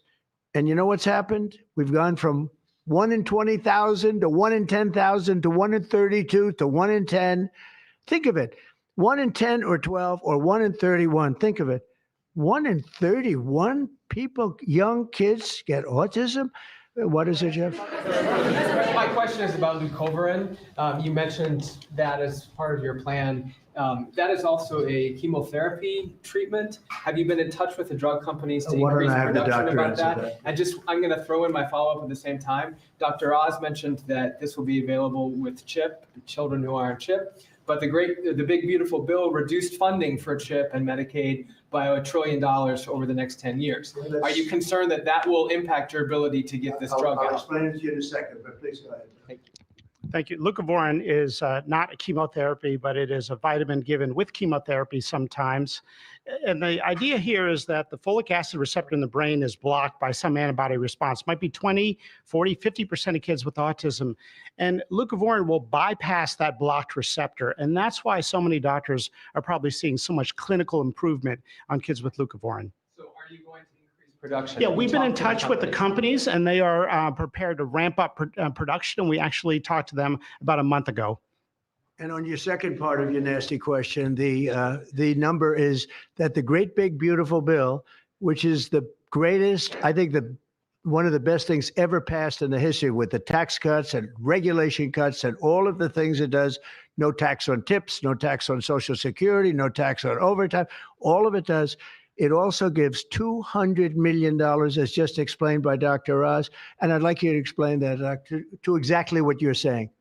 Speaker 1: And you know what's happened? We've gone from 1 in 20,000 to 1 in 10,000 to 1 in 32 to 1 in 10. Think of it. 1 in 10 or 12 or 1 in 31. Think of it. 1 in 31 people, young kids, get autism. What is it, Jeff?
Speaker 19: My question is about leucovorin. You mentioned that as part of your plan. That is also a chemotherapy treatment. Have you been in touch with the drug companies to
Speaker 1: Why don't
Speaker 19: increase
Speaker 1: I have the
Speaker 19: production
Speaker 1: doctor
Speaker 19: about
Speaker 1: answer
Speaker 19: that?
Speaker 1: that?
Speaker 19: And I'm going to throw in my follow-up at the same time. Dr. Oz mentioned that this will be available with CHIP, children who are on CHIP. But the big beautiful bill reduced funding for CHIP and Medicaid by $1 trillion over the next 10 years. Are you concerned that that will impact your ability to get this drug out?
Speaker 1: I'll explain it to you in a second, but please go ahead.
Speaker 11: Thank you. Leucovorin is not a chemotherapy, but it is a vitamin given with chemotherapy sometimes. And the idea here is that the folic acid receptor in the brain is blocked by some antibody response. It might be 20, 40, 50% of kids with autism. And leucovorin will bypass that blocked receptor. And that's why so many doctors are probably seeing so much clinical improvement on kids with leucovorin.
Speaker 19: So are you going to increase production?
Speaker 11: Yeah, we've been in touch with the companies, and they are prepared to ramp up production. And we actually talked to them about a month ago.
Speaker 1: And on your second part of your nasty question, the number is that the great big beautiful bill, which is the greatest, I think one of the best things ever passed in the history, with the tax cuts and regulation cuts and all of the things it does. No tax on tips, no tax on Social Security, no tax on overtime. All of it does. It also gives $200 million, as just explained by Dr. Oz. And I'd like you to explain that to exactly what you're saying.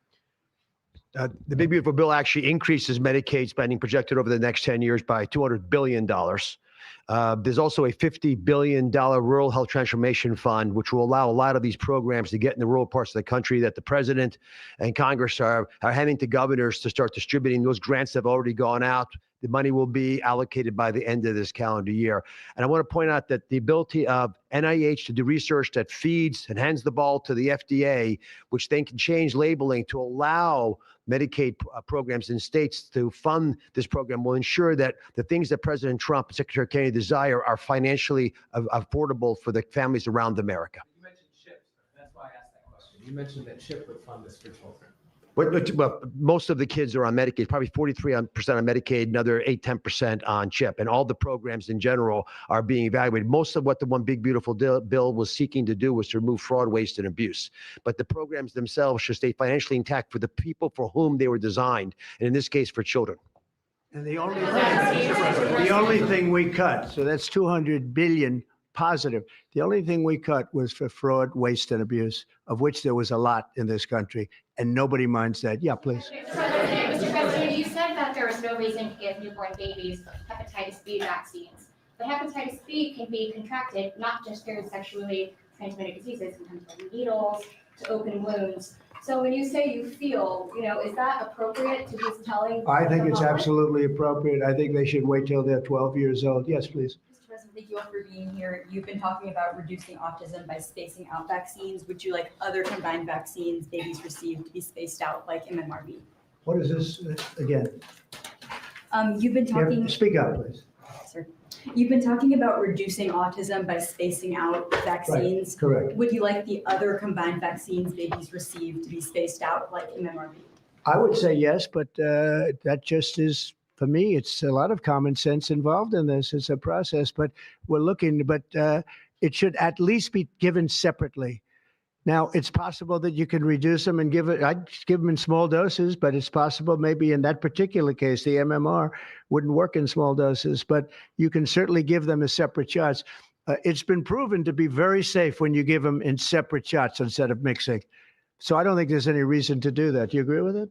Speaker 12: The Big Beautiful Bill actually increases Medicaid spending projected over the next 10 years by $200 billion. There's also a $50 billion rural health transformation fund, which will allow a lot of these programs to get in the rural parts of the country that the president and Congress are handing to governors to start distributing. Those grants have already gone out. The money will be allocated by the end of this calendar year. And I want to point out that the ability of NIH to do research that feeds and hands the ball to the FDA, which then can change labeling to allow Medicaid programs in states to fund this program, will ensure that the things that President Trump and Secretary Kennedy desire are financially affordable for the families around America.
Speaker 19: You mentioned CHIP. That's why I asked that question. You mentioned that CHIP would fund this for children.
Speaker 12: Well, most of the kids are on Medicaid, probably 43% on Medicaid, another 8-10% on CHIP. And all the programs in general are being evaluated. Most of what the One Big Beautiful Bill was seeking to do was to remove fraud, waste, and abuse. But the programs themselves should stay financially intact for the people for whom they were designed, and in this case, for children.
Speaker 1: And the only thing we cut, so that's 200 billion positive. The only thing we cut was for fraud, waste, and abuse, of which there was a lot in this country, and nobody minds that. Yeah, please.
Speaker 20: Mr. President, you said that there is no reason to give newborn babies hepatitis B vaccines. But hepatitis B can be contracted not just through sexually transmitted diseases, sometimes from needles to open wounds. So when you say you feel, is that appropriate to be telling?
Speaker 1: I think it's
Speaker 20: public?
Speaker 1: absolutely appropriate. I think they should wait till they're 12 years old. Yes, please.
Speaker 21: Mr. President, thank you all for being here. You've been talking about reducing autism by spacing out vaccines. Would you like other combined vaccines babies receive to be spaced out, like MMRV?
Speaker 1: What is this again?
Speaker 21: You've been talking.
Speaker 1: Speak up, please.
Speaker 21: Sir. You've been talking about reducing autism by spacing out vaccines.
Speaker 1: Right, correct.
Speaker 21: Would you like the other combined vaccines babies receive to be spaced out, like MMRV?
Speaker 1: I would say yes, but that just is, for me, it's a lot of common sense involved in this. It's a process, but we're looking, but it should at least be given separately. Now, it's possible that you can reduce them and give it, I'd give them in small doses, but it's possible maybe in that particular case, the MMR wouldn't work in small doses, but you can certainly give them as separate shots. It's been proven to be very safe when you give them in separate shots instead of mixing. So I don't think there's any reason to do that. Do you agree with it?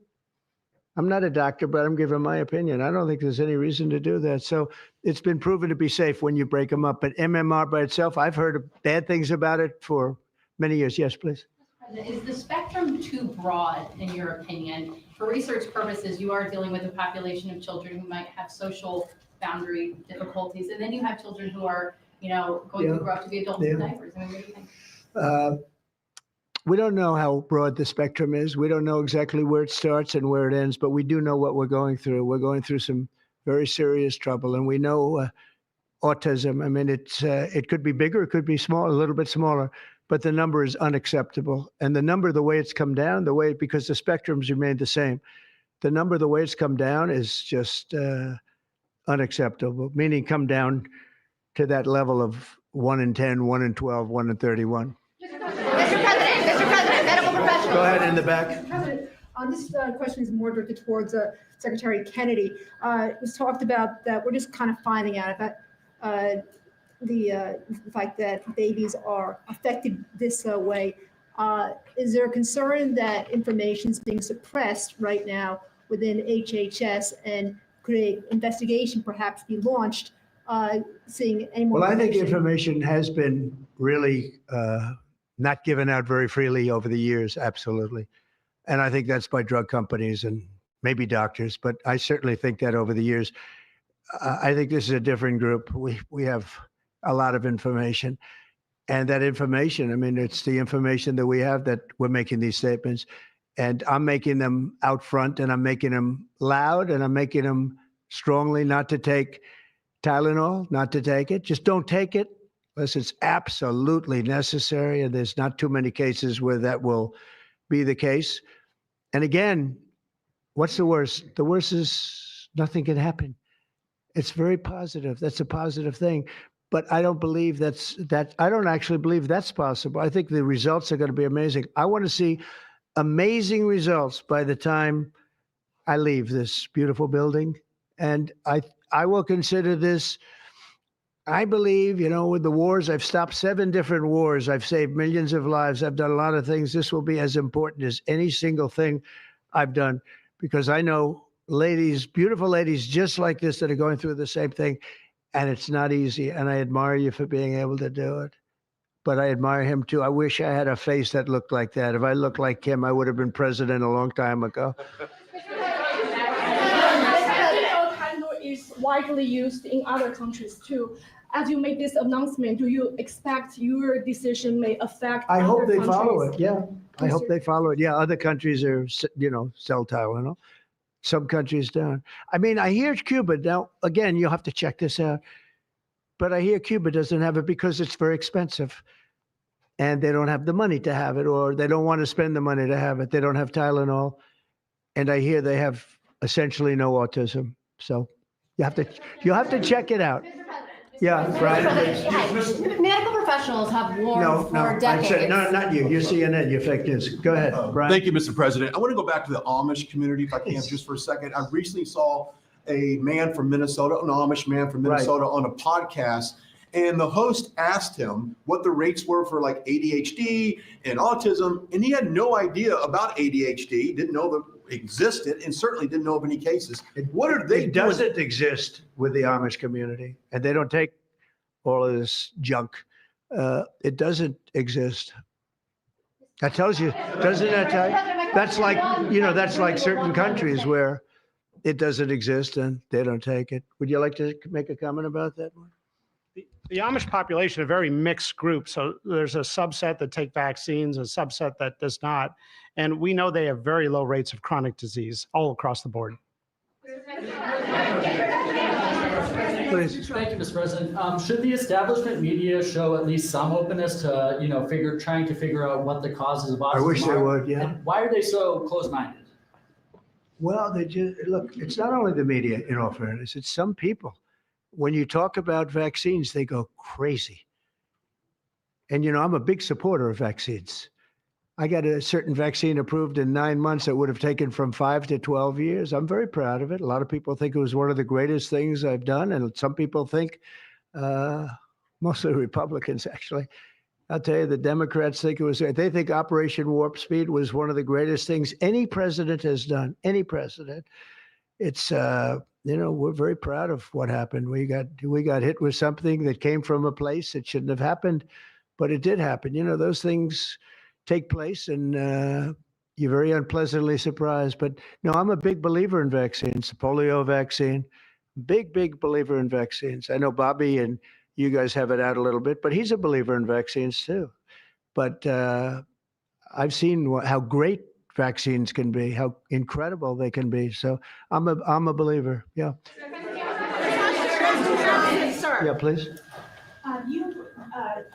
Speaker 1: I'm not a doctor, but I'm giving my opinion. I don't think there's any reason to do that. So it's been proven to be safe when you break them up. But MMR by itself, I've heard bad things about it for many years. Yes, please.
Speaker 22: Is the spectrum too broad, in your opinion? For research purposes, you are dealing with a population of children who might have social boundary difficulties, and then you have children who are, going to grow up to be adults in diapers. I mean, what do you think?
Speaker 1: we don't know how broad the spectrum is. We don't know exactly where it starts and where it ends, but we do know what we're going through. We're going through some very serious trouble, and we know autism. I mean, it could be bigger, it could be small, a little bit smaller, but the number is unacceptable. And the number, the way it's come down, because the spectrums remain the same, the number, the way it's come down is just unacceptable, meaning come down to that level of 1 in 10, 1 in 12, 1 in 31.
Speaker 2: Mr. President, medical professionals.
Speaker 1: Go ahead in the back.
Speaker 2: Mr. President, this question is more directed towards Secretary Kennedy. It was talked about that we're just kind of finding out about the fact that babies are affected this way. Is there a concern that information is being suppressed right now within HHS, and could an investigation perhaps be launched seeing any more
Speaker 1: Well, I think information has been really not given out very freely over the years, absolutely. And I think that's by drug companies and maybe doctors, but I certainly think that over the years. I think this is a different group. We have a lot of information. And that information, I mean, it's the information that we have that we're making these statements. And I'm making them out front, and I'm making them loud, and I'm making them strongly not to take Tylenol, not to take it. Just don't take it unless it's absolutely necessary. And there's not too many cases where that will be the case. And again, what's the worst? The worst is nothing can happen. It's very positive. That's a positive thing. But I don't believe I don't actually believe that's possible. I think the results are going to be amazing. I want to see amazing results by the time I leave this beautiful building. And I will consider this, I believe, with the wars, I've stopped 7 different wars. I've saved millions of lives. I've done a lot of things. This will be as important as any single thing I've done, because I know ladies, beautiful ladies just like this, that are going through the same thing. And it's not easy. And I admire you for being able to do it. But I admire him too. I wish I had a face that looked like that. If I looked like him, I would have been president a long time ago.
Speaker 5: Tylenol is widely used in other countries too. As you make this announcement, do you expect your decision may affect
Speaker 1: I hope
Speaker 5: other
Speaker 1: they
Speaker 5: countries?
Speaker 1: follow it. Yeah. I hope they follow it. Yeah. Other countries are, sell Tylenol. Some countries don't. I mean, I hear Cuba now. Again, you'll have to check this out. But I hear Cuba doesn't have it because it's very expensive, and they don't have the money to have it, or they don't want to spend the money to have it. They don't have Tylenol, and I hear they have essentially no autism. So you'll have to check it out. Yeah, Brian.
Speaker 22: Medical professionals have warned for decades.
Speaker 1: I said, no, not you. You're CNN. You're fake news. Go ahead, Brian.
Speaker 23: Thank you, Mr. President. I want to go back to the Amish community, if I can, just for a second. I recently saw a man from Minnesota, an Amish man from Minnesota, on a podcast, and the host asked him what the rates were for like ADHD and autism, and he had no idea about ADHD, didn't know that it existed, and certainly didn't know of any cases. What are they doing?
Speaker 1: It doesn't exist with the Amish community, and they don't take all of this junk. It doesn't exist. That tells you, doesn't that tell you? That's like, that's like certain countries where it doesn't exist and they don't take it. Would you like to make a comment about that one?
Speaker 11: The Amish population, a very mixed group. So there's a subset that take vaccines, a subset that does not. And we know they have very low rates of chronic disease all across the board.
Speaker 1: Please.
Speaker 24: Thank you, Mr. President. Should the establishment media show at least some openness to, trying to figure out what the causes of autism are?
Speaker 1: I wish they would, yeah.
Speaker 24: And why are they so close-minded?
Speaker 1: Well, look, it's not only the media, in all fairness, it's some people. When you talk about vaccines, they go crazy. And, I'm a big supporter of vaccines. I got a certain vaccine approved in 9 months that would have taken from 5 to 12 years. I'm very proud of it. A lot of people think it was one of the greatest things I've done. And some people think, mostly Republicans, actually. I'll tell you, the Democrats think they think Operation Warp Speed was one of the greatest things any president has done, any president. It's, we're very proud of what happened. We got hit with something that came from a place that shouldn't have happened, but it did happen. Those things take place, and you're very unpleasantly surprised. But no, I'm a big believer in vaccines, the polio vaccine, big believer in vaccines. I know Bobby and you guys have it out a little bit, but he's a believer in vaccines too. But I've seen how great vaccines can be, how incredible they can be. So I'm a believer. Yeah. Yeah, please.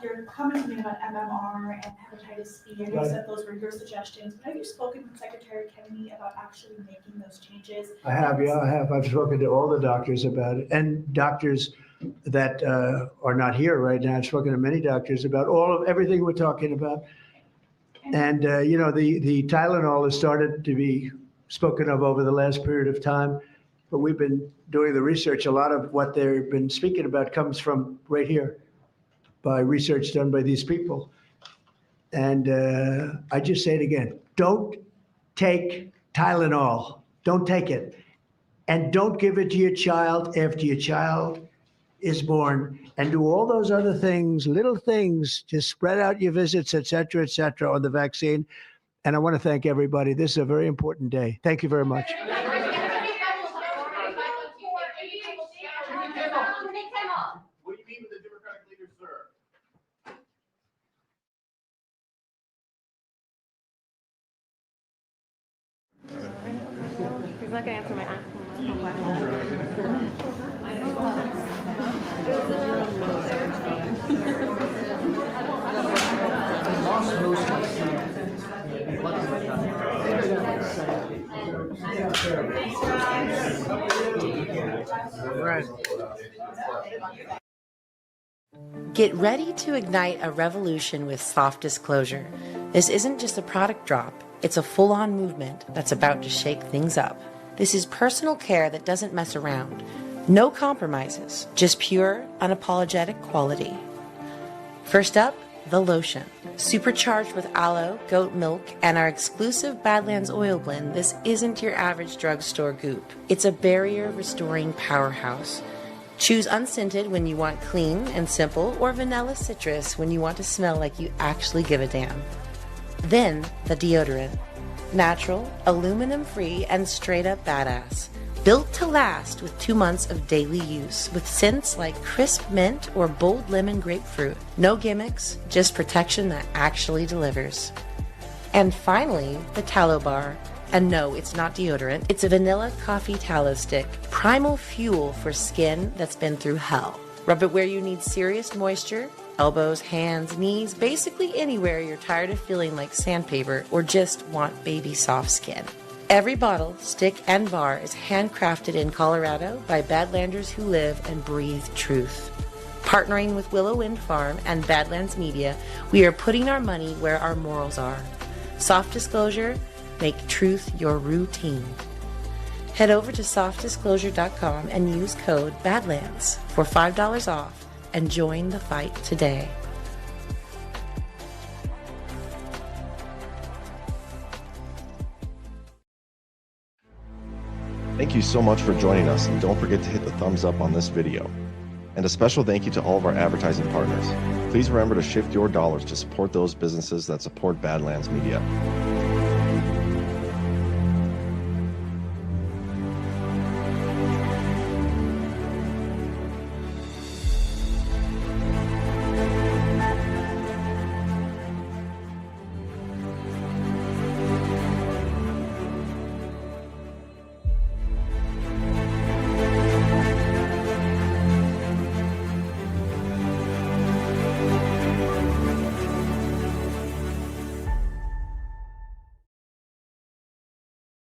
Speaker 4: Your comments made about MMR and hepatitis B, and you
Speaker 1: Right.
Speaker 4: said those were your suggestions. But have you spoken with Secretary Kennedy about actually making those changes?
Speaker 1: I have, yeah, I have. I've spoken to all the doctors about it, and doctors that are not here right now. I've spoken to many doctors about everything we're talking about. And the Tylenol has started to be spoken of over the last period of time, but we've been doing the research. A lot of what they've been speaking about comes from right here, by research done by these people. And I just say it again, don't take Tylenol. Don't take it. And don't give it to your child after your child is born. And do all those other things, little things, just spread out your visits, et cetera, on the vaccine. And I want to thank everybody. This is a very important day. Thank you very much.
Speaker 23: What do you mean with the Democratic leader, sir?
Speaker 14: He's not going to answer my
Speaker 6: Get ready to ignite a revolution with soft disclosure. This isn't just a product drop, it's a full-on movement that's about to shake things up. This is personal care that doesn't mess around. No compromises, just pure, unapologetic quality. First up, the lotion. Supercharged with aloe, goat milk, and our exclusive Badlands oil blend, this isn't your average drugstore goop. It's a barrier-restoring powerhouse. Choose unscented when you want clean and simple, or vanilla citrus when you want to smell like you actually give a damn. Then, the deodorant. Natural, aluminum-free, and straight-up badass. Built to last with 2 months of daily use, with scents like crisp mint or bold lemon grapefruit. No gimmicks, just protection that actually delivers. And finally, the tallow bar. And no, it's not deodorant. It's a vanilla coffee tallow stick. Primal fuel for skin that's been through hell. Rub it where you need serious moisture. Elbows, hands, knees, basically anywhere you're tired of feeling like sandpaper or just want baby soft skin. Every bottle, stick, and bar is handcrafted in Colorado by Badlanders who live and breathe truth. Partnering with Willow Wind Farm and Badlands Media, we are putting our money where our morals are. Soft disclosure, make truth your routine. Head over to softdisclosure.com and use code BADLANDS for $5 off and join the fight today.
Speaker 7: Thank you so much for joining us, and don't forget to hit the thumbs up on this video. And a special thank you to all of our advertising partners. Please remember to shift your dollars to support those businesses that support Badlands Media.